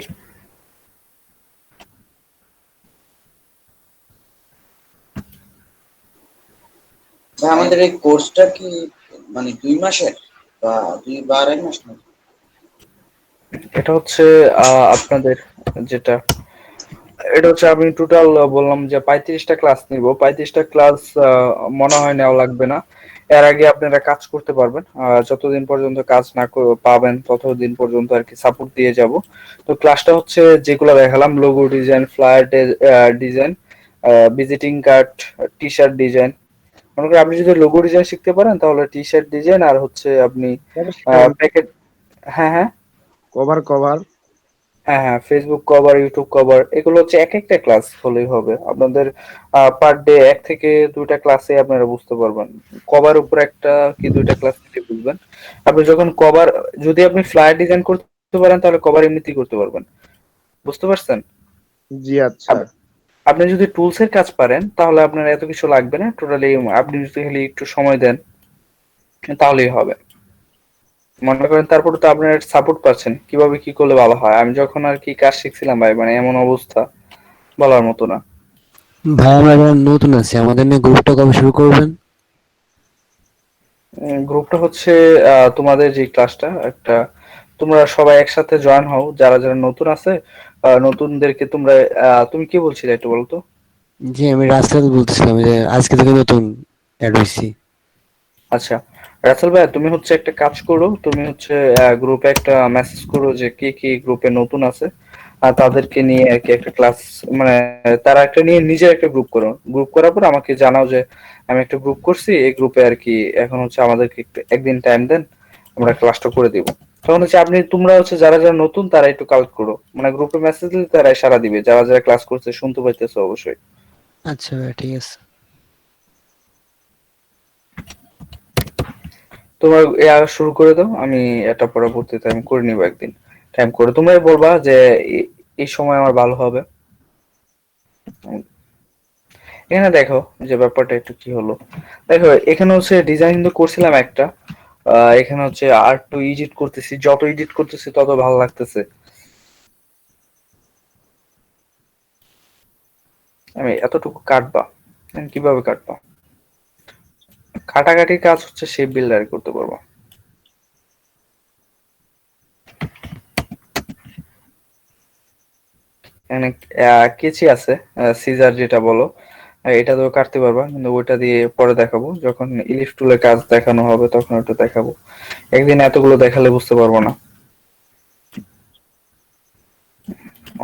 ভাই আমাদের এই কোর্সটা কি মানে 2 মাসের বা 2 বা 2.5 মাস নাকি? এটা হচ্ছে আপনাদের যেটা, এটা হচ্ছে আমি টোটাল বললাম যে 35টা ক্লাস নিব। 35টা ক্লাস মনে হয় নেওয়া লাগবে না, এর আগে আপনারা কাজ করতে পারবেন। যতদিন পর্যন্ত কাজ না পাবেন ততদিন পর্যন্ত আর কি সাপোর্ট দিয়ে যাব। তো ক্লাসটা হচ্ছে যেগুলো দেখালাম, logo design, flyer design, visiting card, T shirt design. মনে করেন আপনি যদি লোগো ডিজাইন শিখতে পারেন তাহলে টি শার্ট ডিজাইন, আর হচ্ছে আপনি প্যাকেট, হ্যাঁ হ্যাঁ কভার কভার হ্যাঁ হ্যাঁ ফেসবুক কভার, ইউটিউব কভার, এগুলো হচ্ছে এক একটা ক্লাস হলেই হবে আপনাদের। পার ডে 1 থেকে 2টা ক্লাসে আপনারা বুঝতে পারবেন। কভার উপর একটা কি 2টা ক্লাস থেকে বুঝবেন। আপনি যখন কভার, যদি আপনি ফ্লায়ার ডিজাইন করতে পারেন তাহলে কভার এমনিতেই করতে পারবেন, বুঝতে পারছেন? জি আচ্ছা। আপনি যদি টুলস এর কাজ পারেন তাহলে আপনার এত কিছু লাগবে না, টোটালি আপনি যদি খালি একটু সময় দেন তাহলেই হবে। মনে করেন তারপরে তো আপনার সাপোর্ট পাচ্ছেন, কিভাবে কি করলে ভালো হয়। আমি যখন আর কি কাজ শিখছিলাম ভাই, মানে এমন অবস্থা বলার মতো না। ভাই আমরা যারা নতুন আছি আমাদের নিয়ে গ্রুপটা কবে শুরু করবেন? গ্রুপটা হচ্ছে তোমাদের যে ক্লাসটা একটা, তোমরা সবাই একসাথে জয়েন হও, যারা যারা নতুন আছে নতুনদেরকে তোমরা তুমি কি বলছিলে একটু বলো তো। জি আমি রাস্তায় বলতেছিলাম যে আজকে থেকে নতুন অ্যাড হইছি। আচ্ছা রাসেল ভাই, তুমি হচ্ছে একটা কাজ করো, তুমি হচ্ছে গ্রুপে একটা মেসেজ করো যে কি কি গ্রুপে নতুন আছে, আর তাদেরকে নিয়ে আর কি একটা ক্লাস, মানে তারা একটা নিয়ে নিজের একটা গ্রুপ করো, গ্রুপ করার পর আমাকে জানাও যে আমি একটা গ্রুপ করছি, এই গ্রুপে আর কি এখন হচ্ছে আমাদেরকে একটু একদিন টাইম দেন, আমরা ক্লাসটা করে দিব। তখন হচ্ছে তোমরা হচ্ছে যারা যারা নতুন তারা একটু কালেক্ট করো, মানে গ্রুপে মেসেজ দিলে তারা সারা দিবে, যারা যারা ক্লাস করছে শুনতে পাইতেছে অবশ্যই। আচ্ছা ভাই ঠিক আছে। তোমার শুরু করে দাও, আমি এটা পরবর্তীতে আমি করে নিবো একদিন টাইম করে, তোমরাই বলবা যে এই সময় আমার ভালো হবে। এখানে দেখো যে ব্যাপারটা একটু কি হলো, দেখো এখানে হচ্ছে ডিজাইন কিন্তু করছিলাম একটা, এখানে হচ্ছে আর একটু এডিট করতেছি, যত এডিট করতেছি তত ভালো লাগতেছে। আমি এতটুকু কাটবা, কিভাবে কাটবা, কাটাকাটির কাজ হচ্ছে শেপ বিল্ডার করতে পারবো। এখানে কেচি আছে, সিজার যেটা বলো, এটা তো কাটতে পারবা, কিন্তু ওইটা দিয়ে পরে দেখাবো, যখন ইলিফ টুলের কাজ দেখানো হবে তখন ওটা দেখাবো, একদিন এতগুলো দেখালে বুঝতে পারবো না।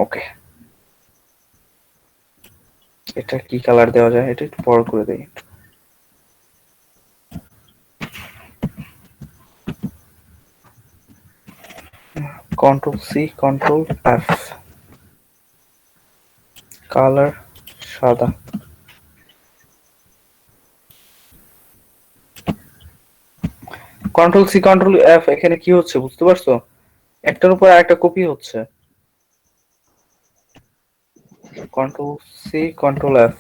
ওকে, এটা কি কালার দেওয়া যায়, এটা একটু বড় করে দেই। Control C control F, colour সাদা। কন্ট্রোল সি কন্ট্রোল এফ, এখানে কি হচ্ছে বুঝতে পারছো, একটার উপর আরেকটা কপি হচ্ছে। Control C control F,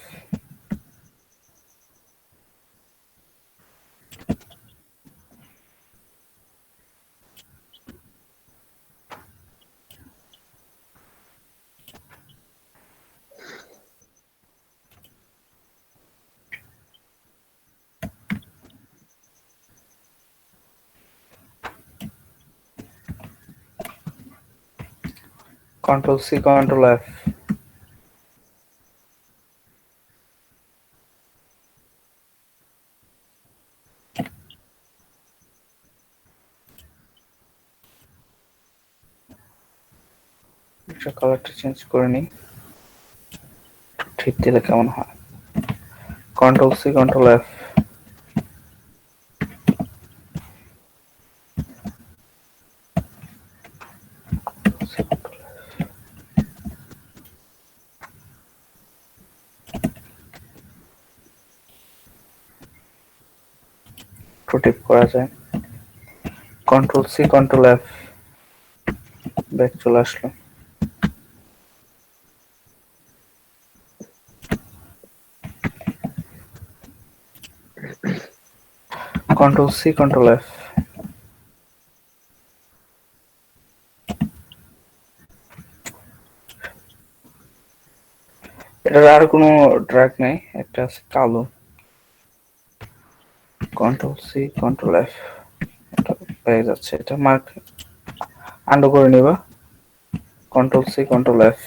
control C control F. কালারটা চেঞ্জ করে নিই, ঠিক দিলে কেমন হয়। Control C control F, rotate করা যায়। Control C control F, back চলে আসলো। কন্ট্রোল সি কন্ট্রোল এফ, এটার আর কোনো ড্র্যাগ নেই, একটা আছে কালো। কন্ট্রোল সি কন্ট্রোল এফ, এটা পেয়ে যাচ্ছে, এটা মার্ক আন্ডু করে নিবা। কন্ট্রোল সি কন্ট্রোল এফ,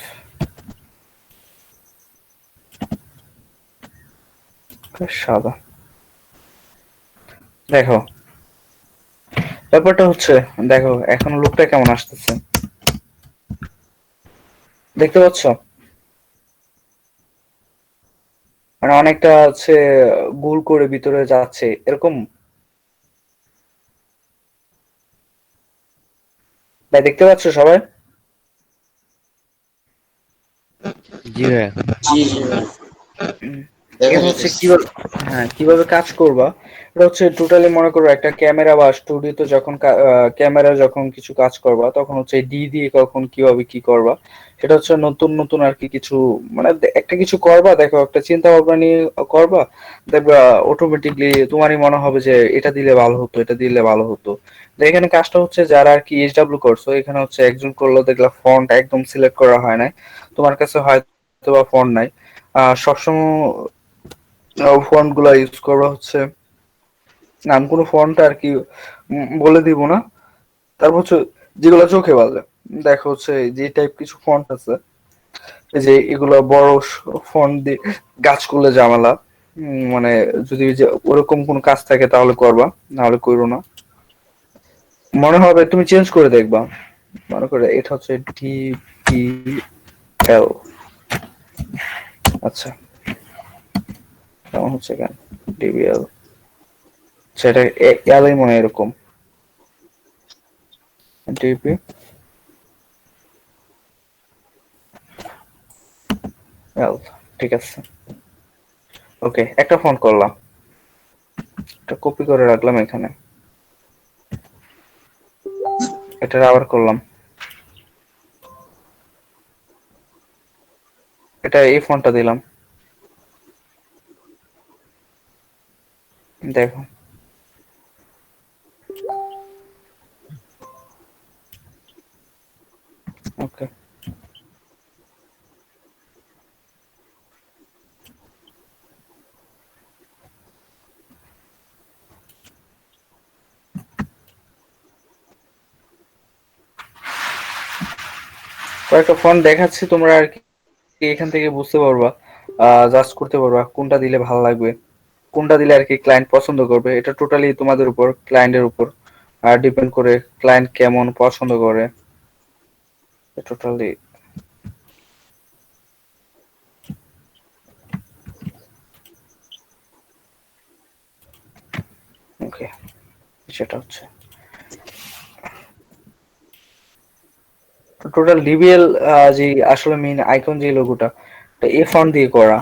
সাদা। দেখো ব্যাপারটা হচ্ছে, দেখো এখন লুকটা কেমন আসতেছে, দেখতে পাচ্ছ, মানে অনেকটা হচ্ছে গোল করে ভিতরে যাচ্ছে এরকম। ভাই দেখতে পাচ্ছ সবাই? জি ভাই। জি জি ভাই, দেখা এটা হচ্ছে যাচ্ছে। কিভাবে, হ্যাঁ কিভাবে কাজ করবা, এটা হচ্ছে টোটালি মনে করো একটা ক্যামেরা বা স্টুডিওতে যখন ক্যামেরা যখন কিছু কাজ করবা তখন হচ্ছে ডি দিয়ে কখন কিভাবে কি করবা, সেটা হচ্ছে নতুন নতুন আর কি কিছু, মানে একটা কিছু করবা, দেখো একটা চিন্তা ভাবনা নিয়ে করবা, দেখবা অটোমেটিকলি তোমারই মনে হবে যে এটা দিলে ভালো হতো, এটা দিলে ভালো হতো। তো এখানে কাজটা হচ্ছে যারা আর কি এইচডব্লিউ করছো, এখানে হচ্ছে একজন করলো দেখলা ফন্ট একদম সিলেক্ট করা হয় নাই, তোমার কাছে হয়তো বা ফন্ট নাই, সবসময় ফন্ট গুলা ইউজ করা হচ্ছে, নাম কোনো ফন্ট আর কি বলে দিব না। তারপর হচ্ছে যেগুলো চোখে বাজে, দেখা হচ্ছে যে টাইপ কিছু ফন্ট আছে, এই যে এগুলো বড় ফন্ট দিয়ে কাজ করলে ঝামেলা। মানে যদি যে ওরকম কোনো কাজ থাকে তাহলে করবা, নাহলে করো না। মনে হবে তুমি চেঞ্জ করে দেখবা, মনে করে এটা হচ্ছে DPL। আচ্ছা, কেমন হচ্ছে কেন DPL, সেটা এলই মনে হয় এরকম DPL। ঠিক আছে, ওকে, একটা ফোন করলাম, এটা কপি করে রাখলাম এখানে, এটা আবার করলাম, এটা এই ফোনটা দিলাম, দেখো ওকে। কয়েকটা ফোন দেখাচ্ছি, তোমরা আর কি এখান থেকে বুঝতে পারবা, জাজ করতে পারবা কোনটা দিলে ভালো লাগবে, কোনটা দিলে আর কি ক্লায়েন্ট পছন্দ করবে। এটা টোটালি তোমাদের উপর, ক্লায়েন্টের উপর ডিপেন্ড করে, ক্লায়েন্ট কেমন পছন্দ করে টোটালি। ওকে, সেটা হচ্ছে টোটাল ডিবিএল, যে আসলে মেইন আইকন যে লোগোটা, এ ফন্ট দিয়ে করা,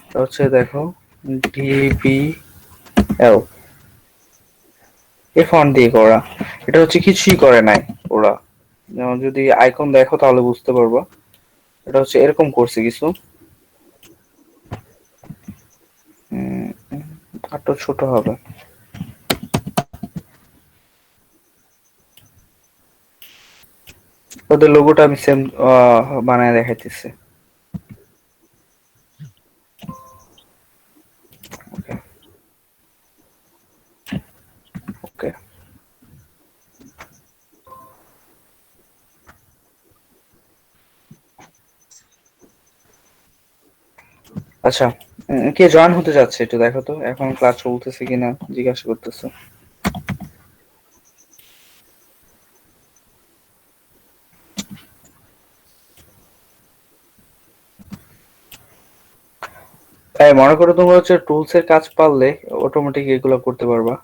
এটা হচ্ছে দেখো ডিবিএল, এ ফন্ট দিয়ে করা। এটা হচ্ছে কিছুই করে নাই ওরা, যেমন যদি আইকন দেখো তাহলে বুঝতে পারবো। এটা হচ্ছে এরকম করছে কিছু, একটু ছোট হবে। ওদের লোগোটা আমি সেম বানায় দেখাইতেছি। ওকে ওকে, আচ্ছা, কে জয়েন হতে যাচ্ছে একটু দেখো তো, এখন ক্লাস চলতেছে কিনা জিজ্ঞাসা করতেছে। তাই মনে করো তোমরা হচ্ছে টুলস এর কাজ পারলে অটোমেটিক এগুলো করতে পারবা।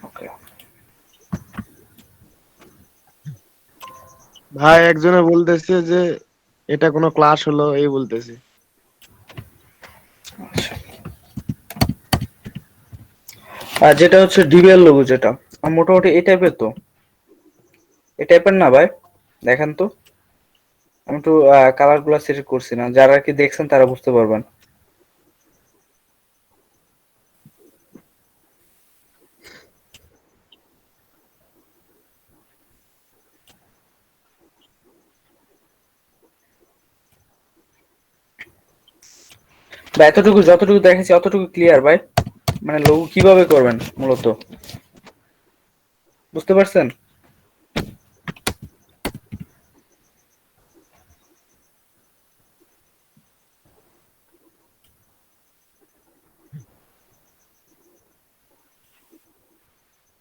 ওকে, ভাই একজনে বলতেছে যে এটা কোনো ক্লাস হলো এই বলতেছে। আচ্ছা, আর যেটা হচ্ছে ডিবিএল লোগো, যেটা মোটামুটি এই টাইপের, তো এই টাইপের না ভাই, দেখেন তো, আমি তো কালার গুলা সেট করছি না, যারা আর কি দেখছেন তারা বুঝতে পারবেন। বা এতটুকু যতটুকু দেখেছি অতটুকু ক্লিয়ার ভাই, মানে লোগো কিভাবে করবেন মূলত, বুঝতে পারছেন?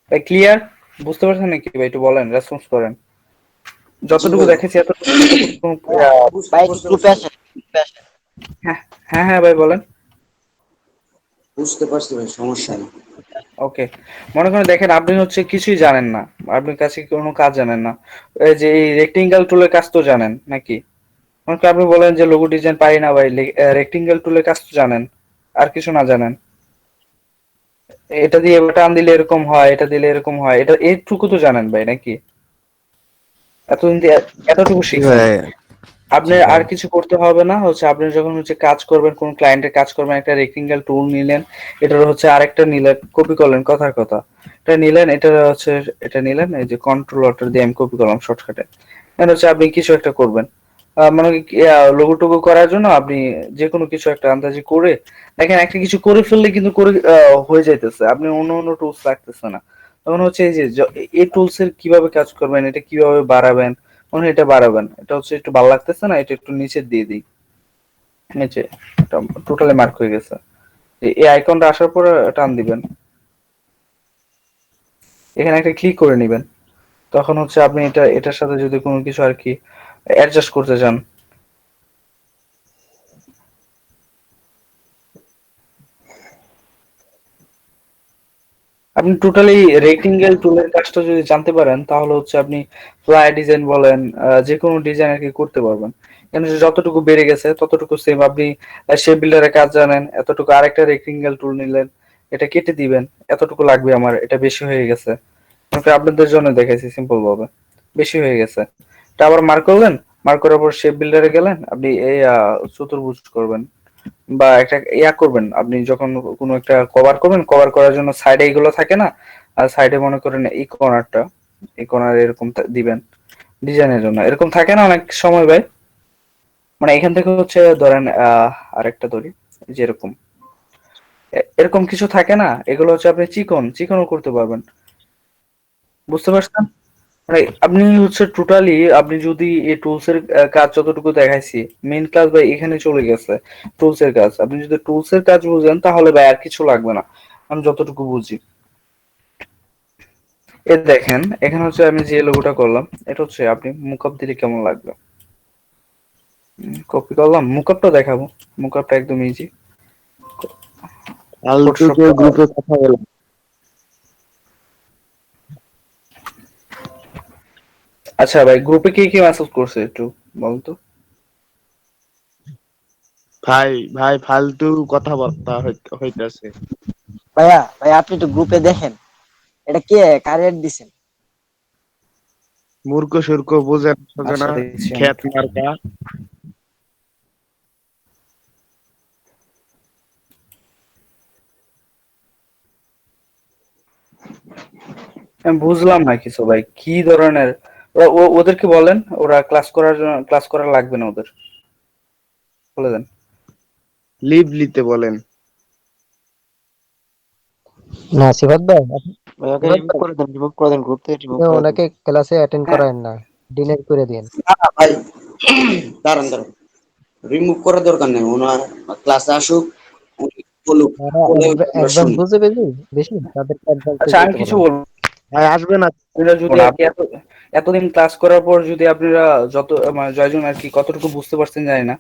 ভাই ক্লিয়ার, বুঝতে পারছেন নাকি ভাই? একটু বলেন, রেসপন্স করেন। যতটুকু ভাই। দেখেছি এতটুকু ভাই গ্রুপে আসেন, গ্রুপে আসেন। হ্যাঁ হ্যাঁ হ্যাঁ ভাই বলেন। বুঝতে পারছি ভাই, সমস্যা নেই। ওকে, মনে করেন দেখেন আপনি হচ্ছে কিছুই জানেন না, আপনার কাছে কোনো কাজ জানেন না, এই যে এই রেক্টেঙ্গেল টুলের কাজ তো জানেন নাকি? মনে করেন আপনি বলেন যে লোগো ডিজাইন পারি না ভাই, রেক্টেঙ্গেল টুলের কাজ তো জানেন, আর কিছু না জানেন, এটা দিয়ে বাটন দিলে এরকম হয়, এটা দিলে এরকম হয়, এটা এইটুকু তো জানেন ভাই নাকি? এতদিন দিয়ে এতটুকু জি শিখছেন। ভাই, আপনার আর কিছু করতে হবে না, হচ্ছে আপনি যখন হচ্ছে কাজ করবেন, কোন ক্লায়েন্টের কাজ করবেন, একটা রেক্টেঙ্গেল টুল নিলেন, এটার হচ্ছে আরেকটা নিলেন, কপি করলেন, কথার কথা এটা নিলেন, এটা হচ্ছে এটা নিলেন, এই যে কন্ট্রোল অল্টার দিয়ে আমি কপি করলাম শর্টকাটে। এখন হচ্ছে আপনি কিছু একটা করবেন, মানে লোগো টোগো করার জন্য আপনি যে কোনো কিছু একটা আন্দাজি করে দেখেন, একটা কিছু করে ফেললে কিন্তু করে হয়ে যাইতেছে, আপনি অন্য অন্য টুলস লাগতেছে না। তখন হচ্ছে এই যে এই টুলস এর কিভাবে কাজ করবেন, এটা কিভাবে বাড়াবেন, মনে হয় এটা বাড়াবেন, এটা হচ্ছে একটু ভালো লাগতেছে না, এটা একটু নিচে দিয়ে দিই, নিচে টোটালি মার্ক হয়ে গেছে। এই আইকনটা আসার পরে টান দিবেন, এখানে একটা ক্লিক করে নেবেন। তখন হচ্ছে আপনি এটার সাথে যদি কোনো কিছু আর কি অ্যাডজাস্ট করতে চান, আপনি টোটালি রেক্টেঙ্গেল টুলের কাজটা যদি জানতে পারেন, তাহলে হচ্ছে আপনি ফ্লাই ডিজাইন বলেন, যে কোনো ডিজাইন আর কি করতে পারবেন। কিন্তু যতটুকু বেড়ে গেছে ততটুকু সেম। আপনি শেপ বিল্ডারের কাজ জানেন, এতটুকু আরেকটা রেক্টেঙ্গেল টুল নিলেন, এটা কেটে দিবেন, এতটুকু লাগবে আমার, এটা বেশি হয়ে গেছে। আমাকে আপনাদের জন্য দেখাইছি সিম্পল ভাবে, বেশি হয়ে গেছে। এটা আবার মার্ক করলেন, মার্ক করার পর শেপ বিল্ডারে গেলেন, আপনি এই চতুর্ভুজ করবেন বা একটা ইয়া করবেন। আপনি যখন কোনো একটা কভার করবেন, কভার করার জন্য সাইডে এইগুলো থাকে না, আর সাইডে মনে করেন এই কর্নারটা, এই কর্নার এরকম দিবেন ডিজাইনের জন্য, এরকম থাকে না অনেক সময় ভাই, মানে এখান থেকে হচ্ছে ধরেন আরেকটা ধরি, যে এরকম এরকম কিছু থাকে না, এগুলো হচ্ছে আপনি চিকনও করতে পারবেন, বুঝতে পারছেন? মানে আপনি হচ্ছে টোটালি, আপনি যদি এই টুলস এর কাজ যতটুকু দেখাইছি, মেইন ক্লাস ভাই এখানে চলে গেছে। টুলস এর কাজ, আপনি যদি টুলস এর কাজ বুঝেন তাহলে ভাই আর কিছু লাগবে না, আমি যতটুকু বুঝি। এ দেখেন এখানে হচ্ছে আমি যে লোগোটা করলাম, এটা হচ্ছে আপনি মুকআপ দিলে কেমন লাগবে, কপি করলাম, মুকআপটা দেখাবো। মুকআপটা একদম ইজি, ফালতু কেউ গ্রুপে কথা বলে। আচ্ছা ভাই, গ্রুপে কে কে মেসেজ করছে একটু বলতো? ভাই ভাই ফালতু কথাবার্তা হইতাছে। ভাইয়া ভাইয়া আপনি একটু গ্রুপে দেখেন, এটা কে কার এড দিছেন? মূর্খ সুর্খ বোঝে আচ্ছা না, দেখছি আমি। খ্যাত মার্কা। আমি বুঝলাম না কিছু ভাই, কি ধরনের ওদেরকে বলেন, ওরা ক্লাস করার জন্য, ক্লাস করা লাগবে না ওদের, বলে দেন। লিভ নিতে বলেন। না সিফাত ভাই, ভাই ওকে সিফাত রিমুভ ভাই, করে দেন, রিমুভ করে দেন, গ্রুপ থেকে রিমুভ আপনি করে দেন। ওনাকে ক্লাসে অ্যাটেন্ড হ্যাঁ, করায়েন না, ডিলিট করে দিন। না না ভাই, দাঁড়ান দাঁড়ান, রিমুভ করার দরকার নেই, ওনার ক্লাসে আসুক, উনি বলুক, যারা বলে আমরা অ্যাডভান্স শুনি। বুঝে বেশি বেশি তাদেরকে অ্যাডভান্স আচ্ছা আমি করতে কিছু বলেন। বলবো, ভাই আসবে না। আপনারা যদি আর কি এতদিন ক্লাস করার পর যদি আপনারা যত মানে জয়জন আর কি কতটুকু বুঝতে পারছেন জানি না,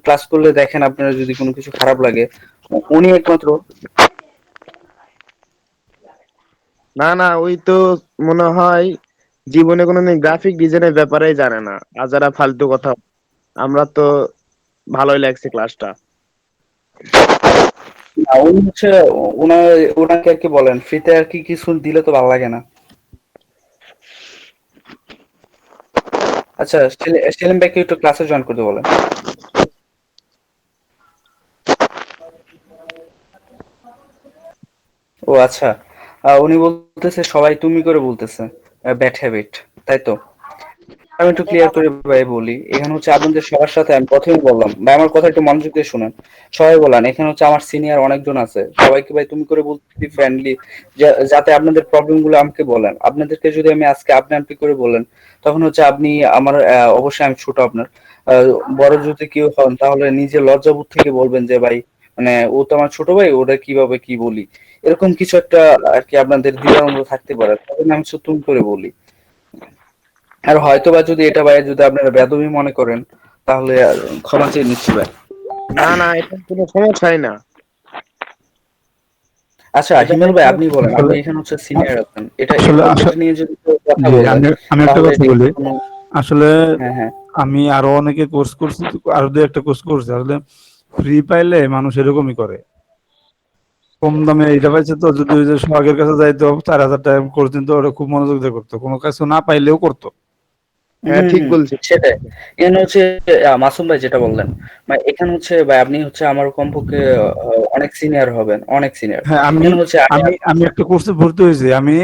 ক্লাস করলে দেখেন আপনারা যদি কোনো কিছু খারাপ লাগে, উনি একমাত্র। না না, ওই তো মনে হয় জীবনে কোনোদিন গ্রাফিক ডিজাইনের ব্যাপারেই জানে না, আর যারা ফালতু কথা। আমরা তো ভালোই লাগছে ক্লাসটা। না, উনি হচ্ছে ওনাকে আর কি বলেন, ফ্রিতে আর কি কিছু দিলে তো ভালো লাগে না। আচ্ছা সেলিম ভাইকে একটু ক্লাসে জয়েন করতে বলেন। ও আচ্ছা, উনি বলতেছে সবাই তুমি করে বলতেছে, ব্যাড হ্যাবিট, তাই তো? আমি একটু ক্লিয়ার করে ভাই বলি, এখানে হচ্ছে আপনাদের সবার সাথে আমি প্রথমেই বললাম ভাই, আমার কথা একটু মনোযোগ দিয়ে শুনেন। সবাই বলেন, এখানে হচ্ছে আমার সিনিয়র অনেকজন আছে, সবাইকে ভাই তুমি করে বলতেছি ফ্রেন্ডলি, যাতে আপনাদের প্রবলেম গুলো আমাকে বলেন। আপনাদেরকে যদি আমি আজকে আপনি আপনি করে বলেন, তখন হচ্ছে আপনি আমার অবশ্যই আমি ছোট আপনার, আহ, বড় যদি কেউ হন তাহলে নিজে লজ্জাবোধ থেকে বলবেন যে ভাই, মানে ও তো আমার ছোট ভাই, ওটা কিভাবে কি বলি, এরকম কিছু একটা আর কি আপনাদের দ্বিধাদ্বন্দ্ব থাকতে পারে, তখন আমি শুধু তুমি করে বলি। আর হয়তোবা যদি এটা ভাই যদি আপনারা বেদবি মনে করেন, তাহলে ক্ষমা চেয়ে নিচ্ছি ভাই। না না, এটা কোনো সমস্যাই না। আচ্ছা এটা হিমেল ভাই, আপনি বলেন, আপনি আসলে এখানে হচ্ছে সিনিয়র আছেন, এটা আসলে এটা নিয়ে যদি কেউ কথা জি, বলে, আমি একটা তাহলে কথা এটা কি বলি। কোনো? আসলে হ্যাঁ হ্যাঁ, আমি আরো অনেকে কোর্স করছি, আরো দু একটা কোর্স করছি। আসলে ফ্রি পাইলে মানুষ এরকমই করে, কম দামে এটা পাইছে তো, যদি ওই যে সোহাগের কাছে যাইতো 4,000 টাকা কোর্স দিত, ওরা খুব মনোযোগ দিয়ে করতো, কোনো কাজ না পাইলেও করতো। হ্যাঁ ঠিক বলছি। সেটাই। এখানে হচ্ছে মাসুম ভাই যেটা বললেন, মানে এখানে হচ্ছে ভাই আপনি হচ্ছে আমার কমপক্ষে অনেক সিনিয়র হবেন, অনেক সিনিয়র। হ্যাঁ, আমি এখানে হচ্ছে আমি আমি আমি একটা কোর্সে ভর্তি হয়েছি। আমি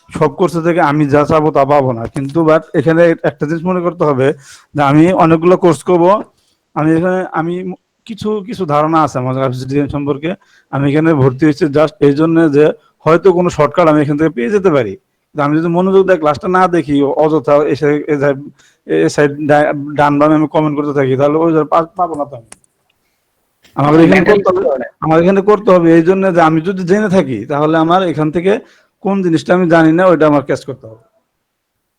সব কোর্সে থেকে আমি যা চাবো তা পাবো না, কিন্তু বাট এখানে একটা জিনিস মনে করতে হবে যে আমি অনেকগুলো কোর্স করব। আমি এখানে কিছু কিছু ধারণা আছে আমার গ্রাফিক্স ডিজাইন সম্পর্কে। আমি এখানে ভর্তি হয়েছি জাস্ট এই জন্য যে হয়তো কোনো শর্টকাট আমি এখান থেকে পেয়ে যেতে পারি। কিন্তু আমি যদি মনোযোগ দিয়ে ক্লাসটা না দেখি, অযথা এসে এ সাইড ডান বামে আমি কমেন্ট করতে থাকি, তাহলে ওই পাবো না তো আমি। আমাদের এখানে মেন্টালি করতে হবে, আমার এখানে করতে হবে এই জন্য যে আমি যদি জেনে থাকি তাহলে আমার এখান থেকে কোন জিনিসটা আমি জানি না ওইটা আমার ক্যাচ করতে হবে।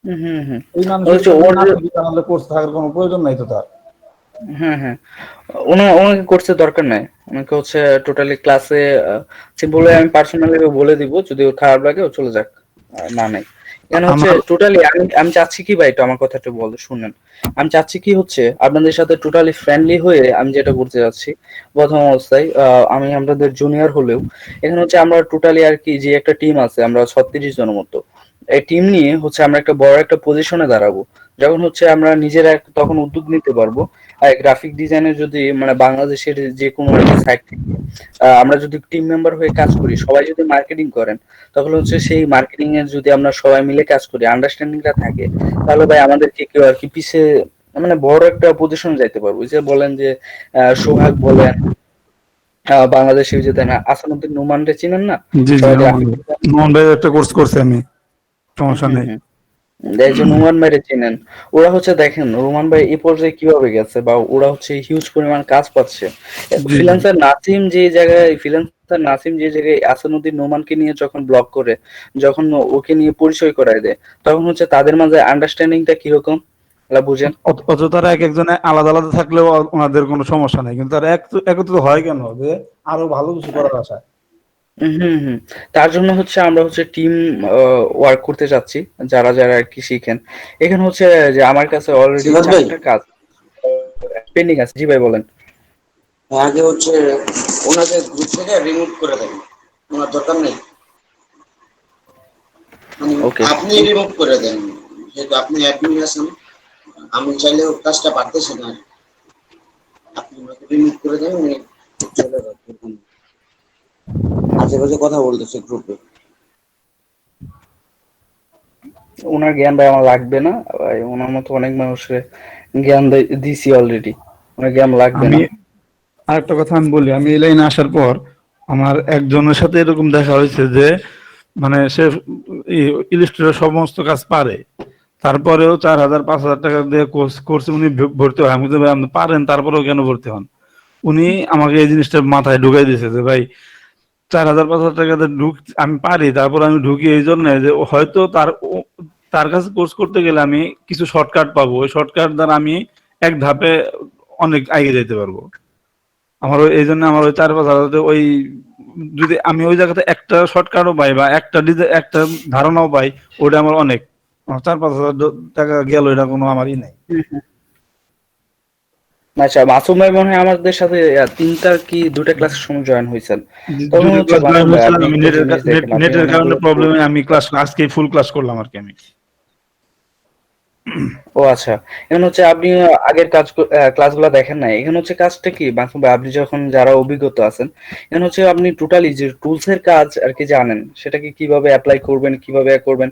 হুম হুম এই হচ্ছে মানসিকতা যদি ওর না থাকি তাহলে কোর্স থাকার কোনো প্রয়োজন নাই তো তার। হ্যাঁ ওনাকে কোর্সের দরকার নাই। ওনাকে হচ্ছে টোটালি ক্লাসে সিম্পল আমি পার্সোনালি বলে দিব, যদি ওর খারাপ লাগে ও চলে যাক, না নাই। কেন হচ্ছে আমার টোটালি আমি চাচ্ছি কি ভাই, একটু আমার কথা একটু বল শুনেন। আমি চাচ্ছি কি হচ্ছে আপনাদের সাথে টোটালি ফ্রেন্ডলি হয়ে আমি যেটা করতে যাচ্ছি প্রথম অবস্থায়, আমি আপনাদের জুনিয়র হলেও এখানে হচ্ছে আমরা টোটালি আর কি যে একটা টিম আছে আমরা 36 জনের মতো, এই টিম নিয়ে হচ্ছে আমরা একটা বড় একটা পজিশনে দাঁড়াবো। যখন হচ্ছে আমরা নিজেরা তখন উদ্যোগ নিতে পারবো। আর গ্রাফিক ডিজাইনের যদি মানে বাংলাদেশের যে কোনো একটা সাইট থেকে আমরা যদি টিম মেম্বার হয়ে কাজ করি, সবাই যদি মার্কেটিং করেন, তখন হচ্ছে সেই মার্কেটিং এর যদি আমরা সবাই মিলে কাজ করি, আন্ডারস্ট্যান্ডিংটা থাকে, তাহলে ভাই আমাদেরকে কেউ আর কি পিছে মানে বড় একটা পজিশন যাইতে পারবো। ওই যে বলেন যে সোহাগ বলেন, বাংলাদেশে যে তাই না আসানুদ্দিন নোমানরে চিনেন না জি জি, সবাই মোহন ভাই একটা কোর্স করছে, আমি সমস্যা নেই। এই যে রোমান ভাইরে চেনেন, ওরা হচ্ছে দেখেন রোমান ভাই এই পর্যায়ে কিভাবে গেছে, বা ওরা হচ্ছে হিউজ পরিমাণ কাজ পাচ্ছে। জি জি। ফ্রিল্যান্সার নাসিম যে জায়গায় আসানুদ্দিন নোমানকে নিয়ে যখন ব্লগ করে, যখন ওকে নিয়ে পরিচয় করায় দেয়, তখন হচ্ছে তাদের মাঝে আন্ডারস্ট্যান্ডিংটা কিরকম বুঝেন। অথচ তারা এক একজনে আলাদা আলাদা থাকলেও ওনাদের কোনো সমস্যা নেই, কিন্তু তারা একত্রিত হয় কেন? যে আরো ভালো কিছু করার আশায়। হুম তার জন্য হচ্ছে আমরা হচ্ছে টিম ওয়ার্ক করতে চাচ্ছি, যারা যারা আর কি শিখেন। এখানে হচ্ছে যে আমার কাছে অলরেডি সিরাজ ভাই, 4টা কাজ পেন্ডিং আছে। জি ভাই বলেন। আগে হচ্ছে ওনাকে গ্রুপ থেকে রিমুভ করে দেন, ওনার দরকার নেই। মানে ওকে আপনি রিমুভ করে দেন, যেহেতু আপনি অ্যাডমিন আছেন, আমি চাইলেও কাজটা পারতেছি না। আপনি ওনাকে রিমুভ করে দেন, উনি চলে যাবেন। আশেপাশে কথা বলতেছে গ্রুপে। ওনার জ্ঞান ভাই আমার লাগবে না ভাই, ওনার মতো অনেক মানুষের জ্ঞান দিছি অলরেডি, ওনার জ্ঞান লাগবে আমি না। আরেকটা কথা আমি বলি, আমি এই লাইনে আসার পর আমার একজনের সাথে এরকম দেখা হয়েছে যে মানে সে ইলিস্ট্রেটর সমস্ত কাজ পারে, তারপরেও 4,000 5,000 টাকা দিয়ে কোর্সে উনি ভর্তি হয়। আমি বলছি, ভাই আপনি পারেন তারপরেও কেন ভর্তি হন? উনি আমাকে এই জিনিসটা মাথায় ঢুকাই দিয়েছে যে ভাই 4,000 5,000 টাকাতে আমি পারি, তারপর আমি ঢুকি এই জন্য যে হয়তো তার কাছে কোর্স করতে গেলে আমি কিছু শর্টকাট পাবো, ওই শর্টকাট দ্বারা আমি এক ধাপে অনেক এগিয়ে যেতে পারবো। এই জন্য আমার ওই 4-5 হাজার ওই যদি আমি ওই জায়গাতে একটা শর্টকাটও পাই বা একটা ধারণাও পাই, ওটা আমার অনেক। আমার 4-5 হাজার টাকা গেল, এটা কোনো আমারই নাই। আচ্ছা, মাসুম ভাই মনে হয় আমাদের সাথে 3টা কি 2টা ক্লাসের সময় জয়েন হয়েছেন। তখন দুটো হচ্ছে ক্লাস জয়েন মাসুম ভাই হয়েছিলাম, আপনি আমি একটা জিনিস দেখেন, আপনি নেটের কারণে অনেকগুলো প্রবলেমে আমি ক্লাস আজকে ফুল ক্লাস করলাম আর কি আমি। ও আচ্ছা, এখানে হচ্ছে আপনি আগের ক্লাসগুলো দেখেন নাই। এখানে হচ্ছে কাজটা কি মাসুম ভাই, আপনি যখন যারা অভিজ্ঞতা আছেন, এখানে হচ্ছে আপনি টোটালি যে টুলস এর কাজ আর কি জানেন, সেটাকে কিভাবে অ্যাপ্লাই করবেন, কিভাবে করবেন,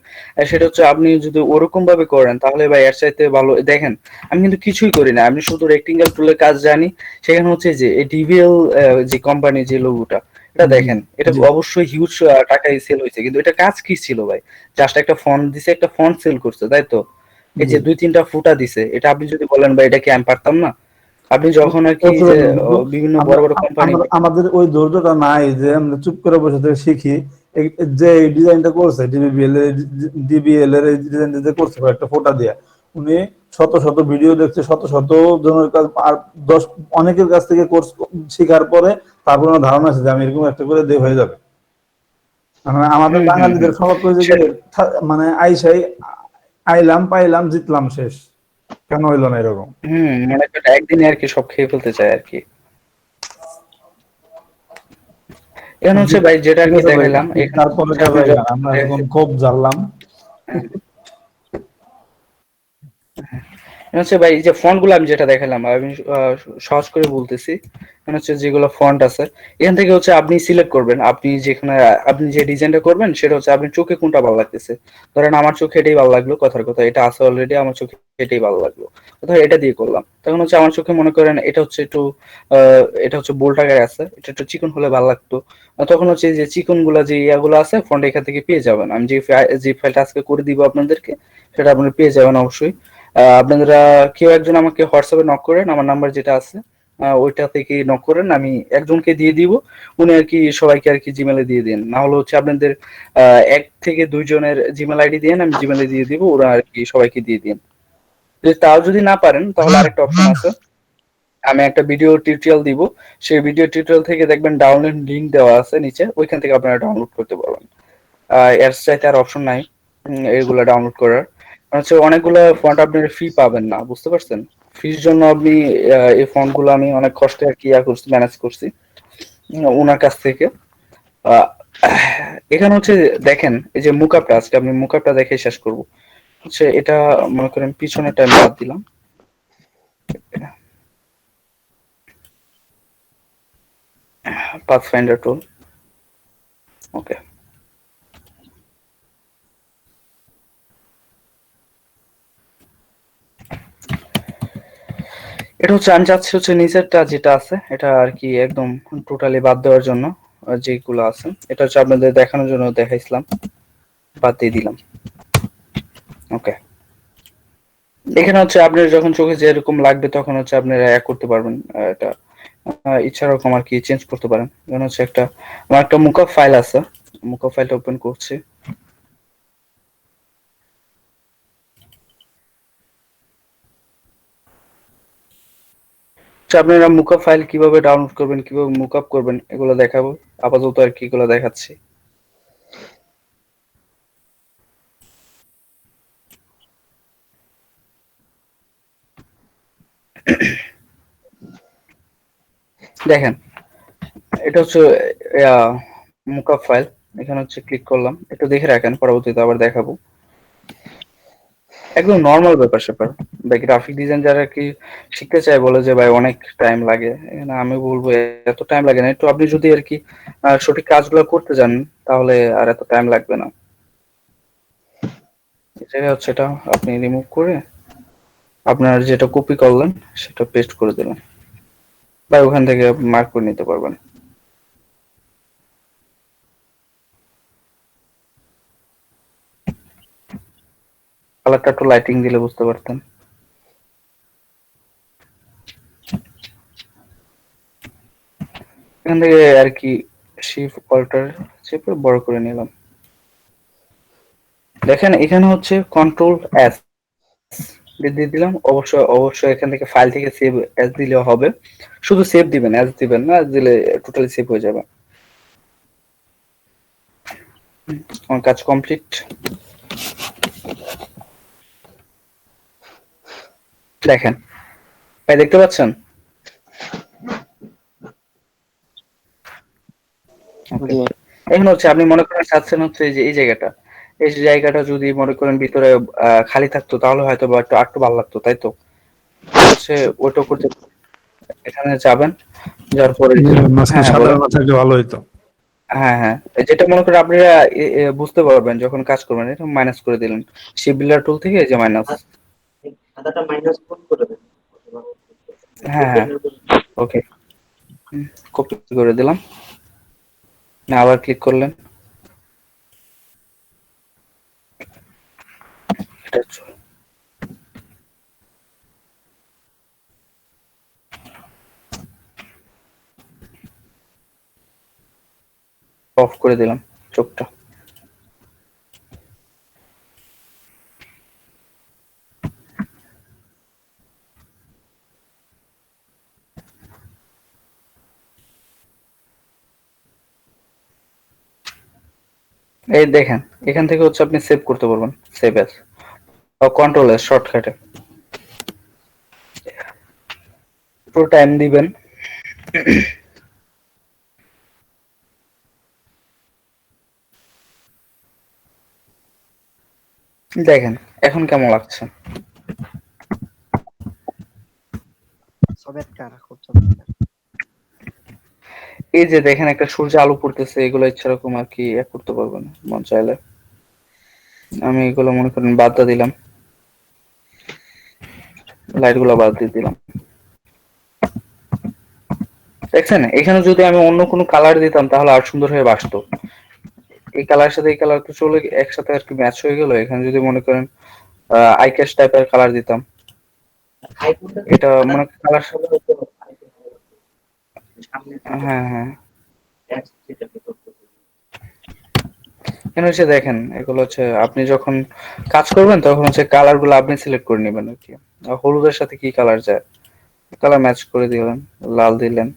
সেটা হচ্ছে আপনি যদি ওরকম ভাবে করেন তাহলে ভাই এর চাইতে ভালো। দেখেন আমি কিন্তু কিছুই করি না, আমি শুধু রেক্টেঙ্গেল টুলের কাজ জানি। সেখানে হচ্ছে যে এই ডিভিএল যে কোম্পানি যে লোগোটা, এটা দেখেন, এটা জি অবশ্যই হিউজ টাকায় সেল হয়েছে, কিন্তু এটা কাজ কি ছিল ভাই? জাস্ট একটা ফন্ট দিছে, একটা ফন্ট সেল করছে, তাই তো? এই জি। যে 2-3টা ফুটা দিছে, এটা আপনি যদি বলেন ভাই এটা কি আমি পারতাম না? আপনি যখন আর কি যে বিভিন্ন বড় বড় কোম্পানি। আমাদের ওই ধৈর্যটা নাই যে আমরা চুপ করে বসে থেকে শিখি। যে ডিজাইনটা করছে ডিবিএল এর এই ডিজাইনটা যে করছে একটা ফোটা দিয়া, উনি শত শত ভিডিও দেখছে, শত শত জনের কাছ আর অনেকের কাছ থেকে কোর্স শেখার পরে তারপর ওনার ধারণা আছে যে আমি এরকম একটা করে দিয়ে হয়ে যাবে। আমাদের বাঙালিদের স্বভাব করে যে মানে আইলাম পাইলাম জিতলাম শেষ, কেন হইলো না এরকম? মানে একদিনে আর কি সব খেয়ে ফেলতে চায় আর কি। এখন হচ্ছে ভাই যেটা আর কি দেখাইলাম, তারপরে আমরা এখন খুব জানলাম। হচ্ছে ভাই এই যে ফন্ট গুলো আমি যেটা দেখালাম, আমি সহজ করে বলতেছি। হচ্ছে যেগুলো ফন্ট আছে এখান থেকে হচ্ছে আপনি সিলেক্ট করবেন, আপনি যেখানে আপনি যে ডিজাইনটা করবেন সেটা হচ্ছে আপনি চোখে কোনটা ভালো লাগতেছে। ধরেন আমার চোখে এটাই ভালো লাগলো, কথার কথা এটা আছে অলরেডি, আমার চোখে এটাই ভালো লাগলো, ধর এটা দিয়ে করলাম। তখন হচ্ছে আমার চোখে মনে করেন এটা হচ্ছে একটু এটা হচ্ছে বোল্ড আকারে আছে, এটা একটু চিকন হলে ভালো লাগতো। তখন হচ্ছে যে চিকন গুলা যে ইয়াগুলো আছে ফন্ট এখান থেকে পেয়ে যাবেন। আমি যে ফাইলটা আজকে করে দিব আপনাদেরকে সেটা আপনারা পেয়ে যাবেন অবশ্যই। আপনারা কেউ একজন আমাকে হোয়াটসঅ্যাপে নক করেন, আমার নাম্বার যেটা আছে ওইটা থেকে নক করেন, আমি একজনকে দিয়ে দিব, উনি আর কি সবাইকে আর কি জিমেলে দিয়ে দিন। না হলে হচ্ছে আপনাদের 1 থেকে 2 জনের জিমেল আইডি দিয়ে আমি জিমেলে দিয়ে দিব, ওরা আর কি সবাইকে দিয়ে দিন। তাও যদি না পারেন তাহলে আরেকটা অপশন আছে, আমি একটা ভিডিও টিউটোরিয়াল দিব, সেই ভিডিও টিউটোরিয়াল থেকে দেখবেন ডাউনলোড লিংক দেওয়া আছে নিচে, ওইখান থেকে আপনারা ডাউনলোড করতে পারবেন। এর চাইতে আর অপশন নাই এগুলা ডাউনলোড করার। হচ্ছে অনেকগুলো ফন্ট আপনারা ফ্রি পাবেন না, বুঝতে পারছেন? ফ্রির জন্য আপনি এই ফন্ট গুলো আমি অনেক কষ্টে আর কি করছি, ম্যানেজ করছি ওনার কাছ থেকে। আহ, এখানে হচ্ছে দেখেন এই যে মুকআপটা, আজকে আমি মুকআপটা দেখে শেষ করব। হচ্ছে এটা মনে করেন পিছনেরটা আমি বাদ দিলাম, পাথফাইন্ডার টুল। ওকে, এটা হচ্ছে আমি চাচ্ছি হচ্ছে নিচেরটা যেটা আছে এটা আর কি একদম টোটালি বাদ দেওয়ার জন্য। যেগুলো আছে এটা হচ্ছে আপনাদের দেখানোর জন্য দেখাইছিলাম, বাদ দিয়ে দিলাম। ওকে, এখানে হচ্ছে আপনার যখন চোখে যেরকম লাগবে তখন হচ্ছে আপনারা করতে পারবেন। এটা ইচ্ছা রকম আর কি চেঞ্জ করতে পারেন। যেমন হচ্ছে আমার একটা মুকআপ ফাইল আছে, মুকআপ ফাইলটা ওপেন করছি। আচ্ছা, আপনারা মুকআপ ফাইল কিভাবে ডাউনলোড করবেন, কিভাবে মুকআপ করবেন এগুলো দেখাবো আপাতত আর কি, এগুলো দেখাচ্ছি। দেখেন এটা হচ্ছে মুকআপ ফাইল, এখানে হচ্ছে ক্লিক করলাম, একটু দেখে রাখেন পরবর্তীতে আবার দেখাবো। একদম নর্মাল ব্যাপার স্যাপার ভাই। গ্রাফিক ডিজাইন যারা কি শিখতে চায় বলে যে ভাই অনেক টাইম লাগে, এখানে আমি বলবো এত টাইম লাগে না। একটু আপনি যদি আর কি সঠিক কাজগুলো করতে যান তাহলে আর এত টাইম লাগবে না। এটা হচ্ছে, এটা আপনি রিমুভ করে আপনার যেটা কপি করলেন সেটা পেস্ট করে দিলেন, বা ওখান থেকে মার্ক করে নিতে পারবেন। কালারটা একটু লাইটিং দিলে বুঝতে পারতেন। এখান থেকে আর কি শিফট অল্টার চেপে বড় করে নিলাম। দেখেন এখানে হচ্ছে কন্ট্রোল এস দিয়ে দিলাম। অবশ্যই এখান থেকে ফাইল থেকে সেভ এস দিলেও হবে, শুধু সেভ দিবেন, এস দিবেন না, দিলে টোটালি সেভ হয়ে যাবে। আমার কাজ কমপ্লিট। দেখেন ভাই, দেখতে পাচ্ছেন? Okay. জি এখন হচ্ছে আপনি মনে করেন চাচ্ছেন হচ্ছে এই যে এই জায়গাটা যদি মনে করেন ভিতরে খালি থাকতো তাহলে হয়তো বা একটু ভালো লাগতো, তাই তো? হচ্ছে ওটা করতে এখানে যাবেন, যার পরে মাঝখানে হ্যাঁ সাদা বলেন। না থাকলে ভালো হইতো। হ্যাঁ হ্যাঁ, যেটা মনে করেন আপনারা বুঝতে পারবেন যখন কাজ করবেন, এটা মাইনাস করে দিলেন শিপ বিল্ডার টুল থেকে, এই যে মাইনাস। হ্যাঁ হ্যাঁ, ওকে, কপি করে দিলাম। না, আবার ক্লিক করলেন, এটা অফ করে দিলাম চোখটা। এই দেখেন এখান থেকে হচ্ছে আপনি সেভ করতে পারবেন, সেভ এস বা কন্ট্রোল এস শর্টকাটে। পুরো টাইম দিবেন। দেখেন এখন কেমন লাগছে? চমৎকার, খুব চমৎকার। এই যে দেখেন একটা সূর্য আলো পড়তেছে, এগুলো ইচ্ছা রকম আর কি করতে পারবেন মন চাইলে। আমি এগুলো মনে করেন বাদ দিয়ে দিলাম, লাইট গুলো বাদ দিয়ে দিলাম। দেখছেন এখানে যদি আমি অন্য কোনো কালার দিতাম তাহলে আর সুন্দর হয়ে বাসতো। এই কালার সাথে এই কালার তো চলে একসাথে আর কি ম্যাচ হয়ে গেল। এখানে যদি মনে করেন আইক্যাশ টাইপের কালার দিতাম, এটা মনে কালার সাথে, হ্যাঁ হ্যাঁ, কেন হচ্ছে দেখেন এগুলো হচ্ছে আপনি যখন কাজ করবেন তখন হচ্ছে কালার গুলো আপনি সিলেক্ট করে নেবেন আর কি। হলুদের সাথে কি কালার যায়, কালার ম্যাচ করে দিলেন, লাল দিলেন,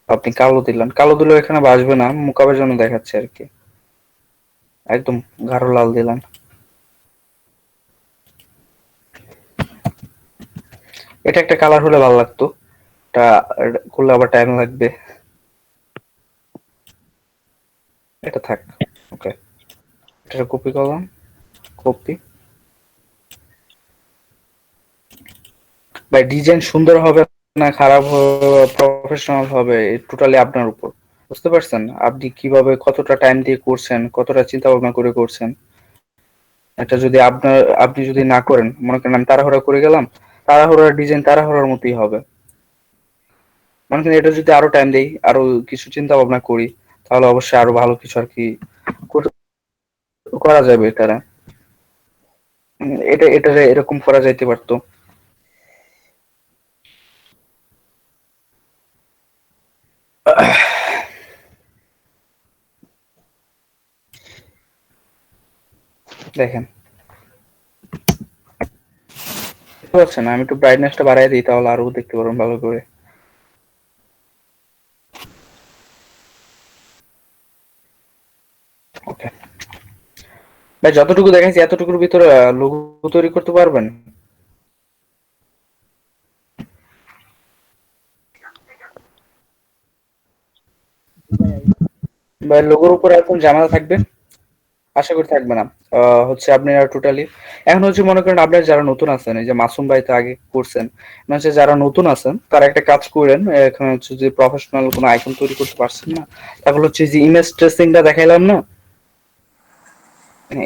আপনি কালো দিলেন, কালো দিলেও এখানে বাসবে না, মুকাবের জন্য দেখাচ্ছে আর কি। একদম গাঢ় লাল দিলেন। এটা একটা কালার হলে ভালো লাগতো, এটা করলে আবার টাইম লাগবে। এটা থাক, ওকে, এটা কপি করলাম, কপি। ভাই ডিজাইন সুন্দর হবে না খারাপ হবে, প্রফেশনাল হবে, টোটালি আপনার উপর। বুঝতে পারছেন আপনি কিভাবে কতটা টাইম দিয়ে করছেন, কতটা চিন্তা ভাবনা করে করছেন। এটা যদি আপনি যদি না করেন, মনে করেন আমি তাড়াহুড়া করে গেলাম, তাড়াহুড়ার ডিজাইন তাড়াহুড়ার মতোই হবে। মনে করেন এটা যদি আরো টাইম দেই, আরো কিছু চিন্তা ভাবনা করি, তাহলে অবশ্যই আরো ভালো কিছু আর কি করা যাবে। এটারা এটা এরকম করা যাইতে পারতো। দেখেন বুঝতে পারছেন, আমি একটু ব্রাইটনেসটা বাড়াই দিই তাহলে আরো দেখতে পারবেন ভালো করে। ওকে ভাই, যতটুকু দেখাইছি এতটুকুর ভিতরে লোগো তৈরি করতে পারবেন? ভাই লোগোর উপর এখন ঝামেলা থাকবে? আশা করি থাকবে না। হচ্ছে আপনারা টোটালি এখন হচ্ছে মনে করেন আপনারা যারা নতুন আছেন, এই যে মাসুম ভাই তো আগে করছেন, মানে হচ্ছে যারা নতুন আছেন তারা একটা কাজ করেন। এখন হচ্ছে যে প্রফেশনাল কোনো আইকন তৈরি করতে পারছেন না, তাহলে হচ্ছে যে ইমেজ ট্রেসিংটা দেখাইলাম না,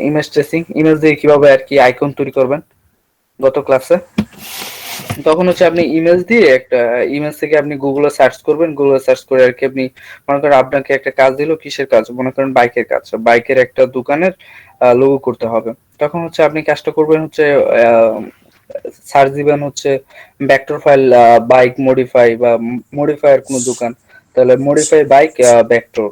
ইমেজ ট্রেসিং, ইমেজ দিয়ে কিভাবে আর কি আইকন তৈরি করবেন গত ক্লাসে। তখন হচ্ছে আপনি ইমেজ দিয়ে একটা ইমেজ থেকে আপনি গুগলে সার্চ করবেন, গুগলে সার্চ করে আর কি আপনি মনে করেন আপনাকে একটা কাজ দিল, কিসের কাজ, মনে করেন বাইকের কাজ, বাইকের একটা দোকানের লোগো করতে হবে। তখন হচ্ছে আপনি কাজটা করবেন হচ্ছে সার্চ দিবেন হচ্ছে ভেক্টর ফাইল বাইক মডিফাই বা মডিফায়ার কোনো দোকান, তাহলে modify bike vector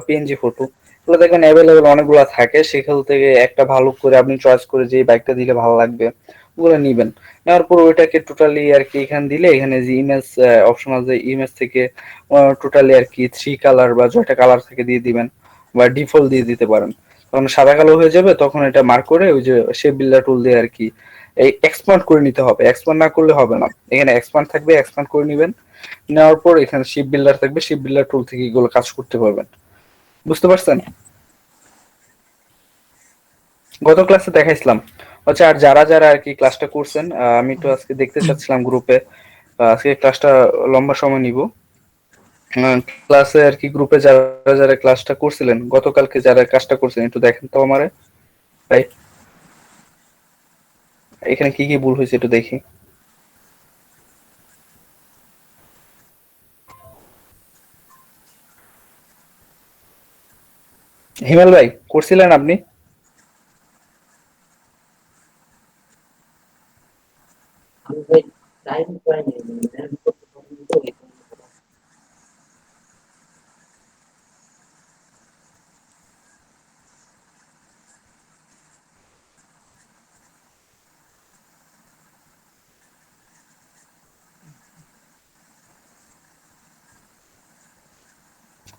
PNG photo, এগুলো দেখবেন অ্যাভেলেবেল অনেকগুলো থাকে। সেখান থেকে একটা ভালো করে আপনি চয়েস করে যে বাইকটা দিলে ভালো লাগবে ওগুলো নিবেন। নেওয়ার পর ওইটাকে টোটালি আর কি এখানে দিলে, এখানে যে ইমেজ অপশন আছে, ইমেজ থেকে টোটালি আর কি 3 কালার বা যেটা কালার থেকে দিয়ে দিবেন, বা ডিফল্ট দিয়ে দিতে পারেন। তখন সাদা কালো হয়ে যাবে, তখন এটা মার্ক করে ওই যে শেপ বিল্ডার টুল দিয়ে আর কি এই এক্সপান্ড করে নিতে হবে। এক্সপান্ড না করলে হবে না, এখানে এক্সপান্ড থাকবে, এক্সপান্ড করে নিবেন। নেওয়ার পর এখানে শিপ বিল্ডার থাকবে, শিপ বিল্ডার টুল থেকে এগুলো কাজ করতে পারবেন। বুঝতে পারছেন? গত ক্লাসে দেখাইছিলাম হচ্ছে। আর যারা যারা আর কি ক্লাসটা করছেন, আমি তো আজকে দেখতে চাচ্ছিলাম গ্রুপে, আজকে ক্লাসটা লম্বা সময় নিব। ক্লাসে আর কি গ্রুপে যারা যারা ক্লাসটা করছিলেন, গতকালকে যারা কাজটা করছেন একটু দেখেন তো আমারে ভাই, এখানে কি কি ভুল হয়েছে একটু দেখি। হিমেল ভাই করছিলেন আপনি?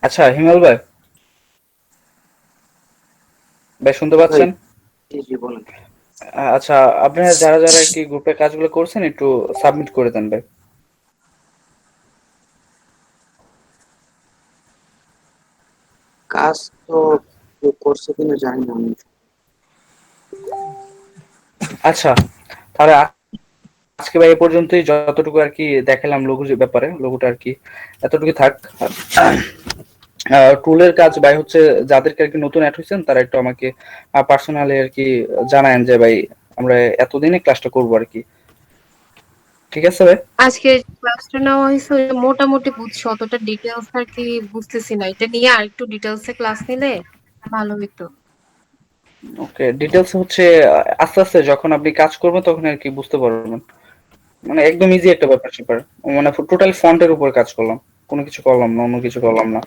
আচ্ছা হিমেল ভাই, ভাই শুনতে পাচ্ছেন? জি জি বলেন। আচ্ছা, আপনারা যারা যারা কি গ্রুপে কাজগুলো করছেন একটু সাবমিট করে দেন ভাই। কাজ তো কেউ করছে কিনা জানি না আমি। আচ্ছা তাহলে আজকে ভাই এ পর্যন্তই, যতটুকু আর কি দেখালাম লোগোর ব্যাপারে, লোগোটা আর কি এতটুকু থাক। টুলের কাজ ভাই হচ্ছে যাদেরকে আর কি নতুন অ্যাড হয়েছেন তারা একটু আমাকে পার্সোনালি আর কি জানায়েন যে ভাই আমরা এতদিনে ক্লাসটা করবো আর কি। ঠিক আছে ভাই? আজকে ক্লাসটা নেওয়া হয়েছে ওই মোটামুটি বুঝছি, অতটা ডিটেলস আর কি বুঝতেছি না। এটা নিয়ে আর একটু ডিটেলসে ক্লাস নিলে ভালো হতো। ওকে, ডিটেলস হচ্ছে আস্তে আস্তে যখন আপনি কাজ করবেন তখন আর কি বুঝতে পারবেন। মানে একদম ইজি একটা ব্যাপার স্যাপার, মানে টোটাল ফন্টের উপর কাজ করলাম, কোনো কিছু করলাম না, অন্য কিছু করলাম না।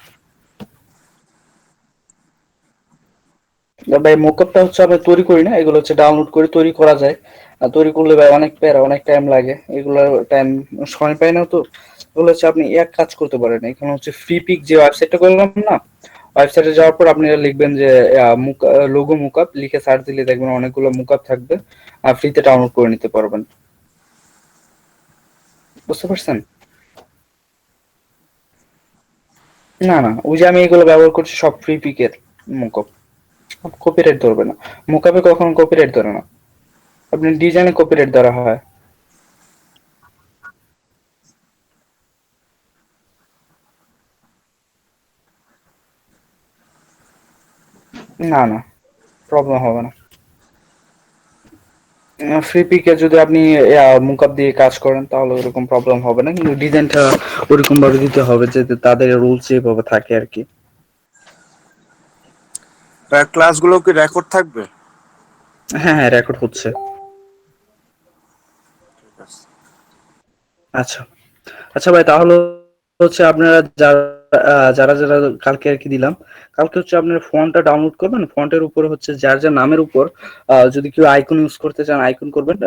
ভাই মোকআপটা হচ্ছে আমি তৈরি করি না, এগুলো হচ্ছে ডাউনলোড করে তৈরি করা যায়। আর তৈরি করলে ভাই অনেক প্যারা, অনেক টাইম লাগে, এগুলো টাইম সময় পাই না তো। এগুলো হচ্ছে আপনি এক কাজ করতে পারেন, এখানে হচ্ছে ফ্রি পিক যে ওয়েবসাইটটা করলাম না, ওয়েবসাইটে যাওয়ার পর আপনি লিখবেন যে লোগো মুকআপ লিখে সার্চ দিলে দেখবেন অনেকগুলো মুকআপ থাকবে, আর ফ্রিতে ডাউনলোড করে নিতে পারবেন। বুঝতে পারছেন? না না, ওই যে আমি এগুলো ব্যবহার করছি সব ফ্রি পিকের মুকআপ, কপিরাইট ধরবে না। মুকআপে কখনো কপিরাইট ধরে না, আপনি ডিজাইনে কপিরাইট ধরা হয়। না না, প্রবলেম হবে না। ফ্রি পিকে যদি আপনি মুকআপ দিয়ে কাজ করেন তাহলে ওরকম প্রবলেম হবে না, কিন্তু ডিজাইনটা ওরকম ভাবে দিতে হবে যে তাদের রুলস যেভাবে থাকে আর কি। ক্লাসগুলো কি রেকর্ড থাকবে? হ্যাঁ হ্যাঁ, রেকর্ড হচ্ছে। আচ্ছা আচ্ছা ভাই, তাহলে হচ্ছে আপনারা যারা যারা যারা কালকে আর কি দিলাম, কালকে হচ্ছে আপনার ফন্টটা ডাউনলোড করবেন, ফন্টের উপরে হচ্ছে যার যার নামের উপর যদি কেউ আইকন ইউজ করতে চান আইকন করবেন,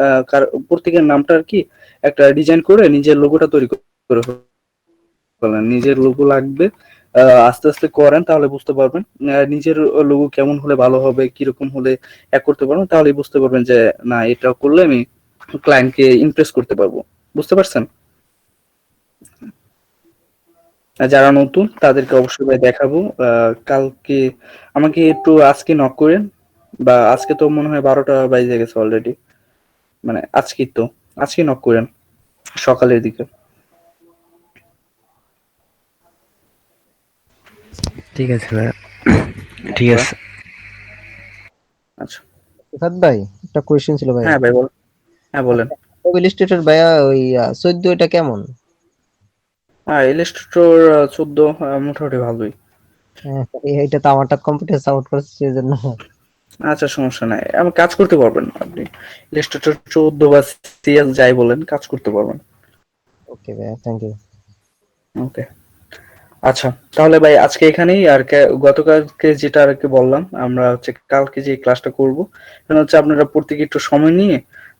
প্রত্যেকের নামটা আর কি একটা ডিজাইন করে নিজের লোগোটা তৈরি করে ফেলেন। নিজের লোগো লাগবে, আস্তে আস্তে করেন তাহলে বুঝতে পারবেন নিজের লোগো কেমন হলে ভালো হবে, কিরকম হলে এক করতে পারবেন, তাহলে বুঝতে পারবেন যে না এটা করলে আমি ক্লায়েন্টকে ইমপ্রেস করতে পারবো। বুঝতে পারছেন? আর যারা নতুন তাদেরকে অবশ্যই ভাই দেখাবো। কালকে আমাকে একটু আজকে নক করেন, বা আজকে তো মনে হয় 12টা বাজে গেছে অলরেডি, মানে আজকে নক করেন সকালের দিকে। ঠিক আছে ভাই, ঠিক আচ্ছা আছে। আচ্ছা। রিফাত ভাই, একটা কোয়েশ্চেন ছিল ভাইয়া। হ্যাঁ ভাই বল, হ্যাঁ বলেন। ইলিস্ট্রেটর ভাইয়া ওই 14 এটা কেমন? হ্যাঁ, ইলাস্ট্রেটর 14 মোটামুটি ভালোই। হ্যাঁ, এইটা তো আমারটা কম্পিউটার সাপোর্ট করছে সেজন্য। আচ্ছা সমস্যা নাই, আমি কাজ করতে পারবেন আপনি, ইলাস্ট্রেটর 14 বা সিএস যাই বলেন কাজ করতে পারবেন। ওকে ভাইয়া, থ্যাংক ইউ। ওকে আচ্ছা, তাহলে ভাই আজকে এখানেই। আর গতকালকে যেটা আর কি বললাম, আমরা হচ্ছে কালকে যে ক্লাসটা করব সেটা হচ্ছে আপনারা প্রত্যেকে একটু সময় নিয়ে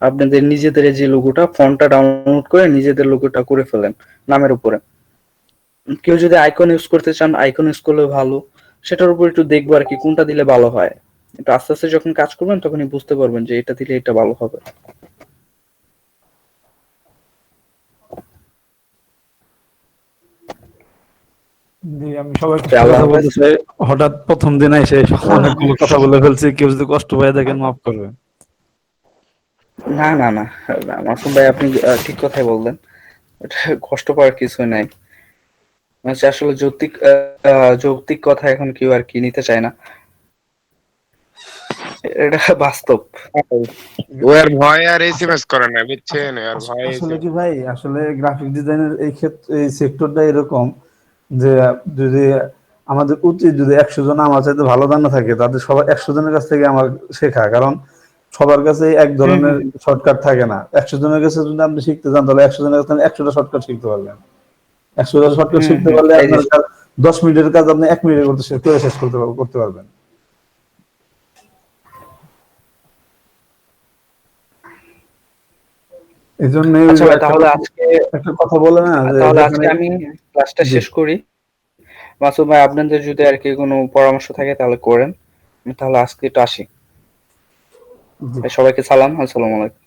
আপনাদের নিজেদের যে লোগোটা ফন্টটা ডাউনলোড করে নিজেদের লোগোটা করে ফেলেন নামের উপরে। কেউ যদি আইকন ইউজ করতে চান আইকন ইউজ করলে ভালো, সেটার উপর একটু দেখবো আর কি কোনটা দিলে ভালো হয়। একটু আস্তে আস্তে যখন কাজ করবেন তখনই বুঝতে পারবেন যে এটা দিলে এটা ভালো হবে। জি, আমি সবাইকে আল্লাহ কথা হাফেজ। বলতে চাই। হঠাৎ প্রথম দিন এসে অনেকগুলো কথা বলে ফেলছি, কেউ যদি কষ্ট পায় দেখেন মাফ করবেন। না না না, মাসুম ভাই আপনি ঠিক কথাই বললেন, এটা কষ্ট পাওয়ার কিছু নাই। মানে আসলে যৌক্তিক যৌক্তিক কথা এখন কেউ আর কি নিতে চায় না, এটা বাস্তব। ও আর ভয় আর এসএমএস করে না, বুঝছেন? আর ভয় আসলে কি ভাই, আসলে গ্রাফিক ডিজাইনের এই ক্ষেত্রে এই সেক্টরটা এরকম যে যদি আমাদের উচিত যদি 100 জন আমার চাইতে ভালো জানা থাকে তাদের সবার 100 জনের কাছ থেকে আমার শেখা, কারণ সবার কাছে এক ধরনের শর্টকাট থাকে না। 100 জনের কাছে যদি আপনি শিখতে চান তাহলে 100 জনের কাছে 100টা শর্টকাট শিখতে পারবেন। 100টা শর্টকাট শিখতে পারলে এই যে আপনার 10 মিনিটের কাজ আপনি 1 মিনিটে করে শেষ করতে পারবেন। এই জন্য আচ্ছা ভাই, তাহলে আজকে একটা কথা বলে না যে তাহলে যেখানে আজকে আমি ক্লাসটা জি শেষ করি। মাসুদ ভাই আপনাদের যদি আর কি কোনো পরামর্শ থাকে তাহলে করেন, আমি তাহলে আজকে একটু আসি। জি সবাইকে সালাম, আসসালামু আলাইকুম।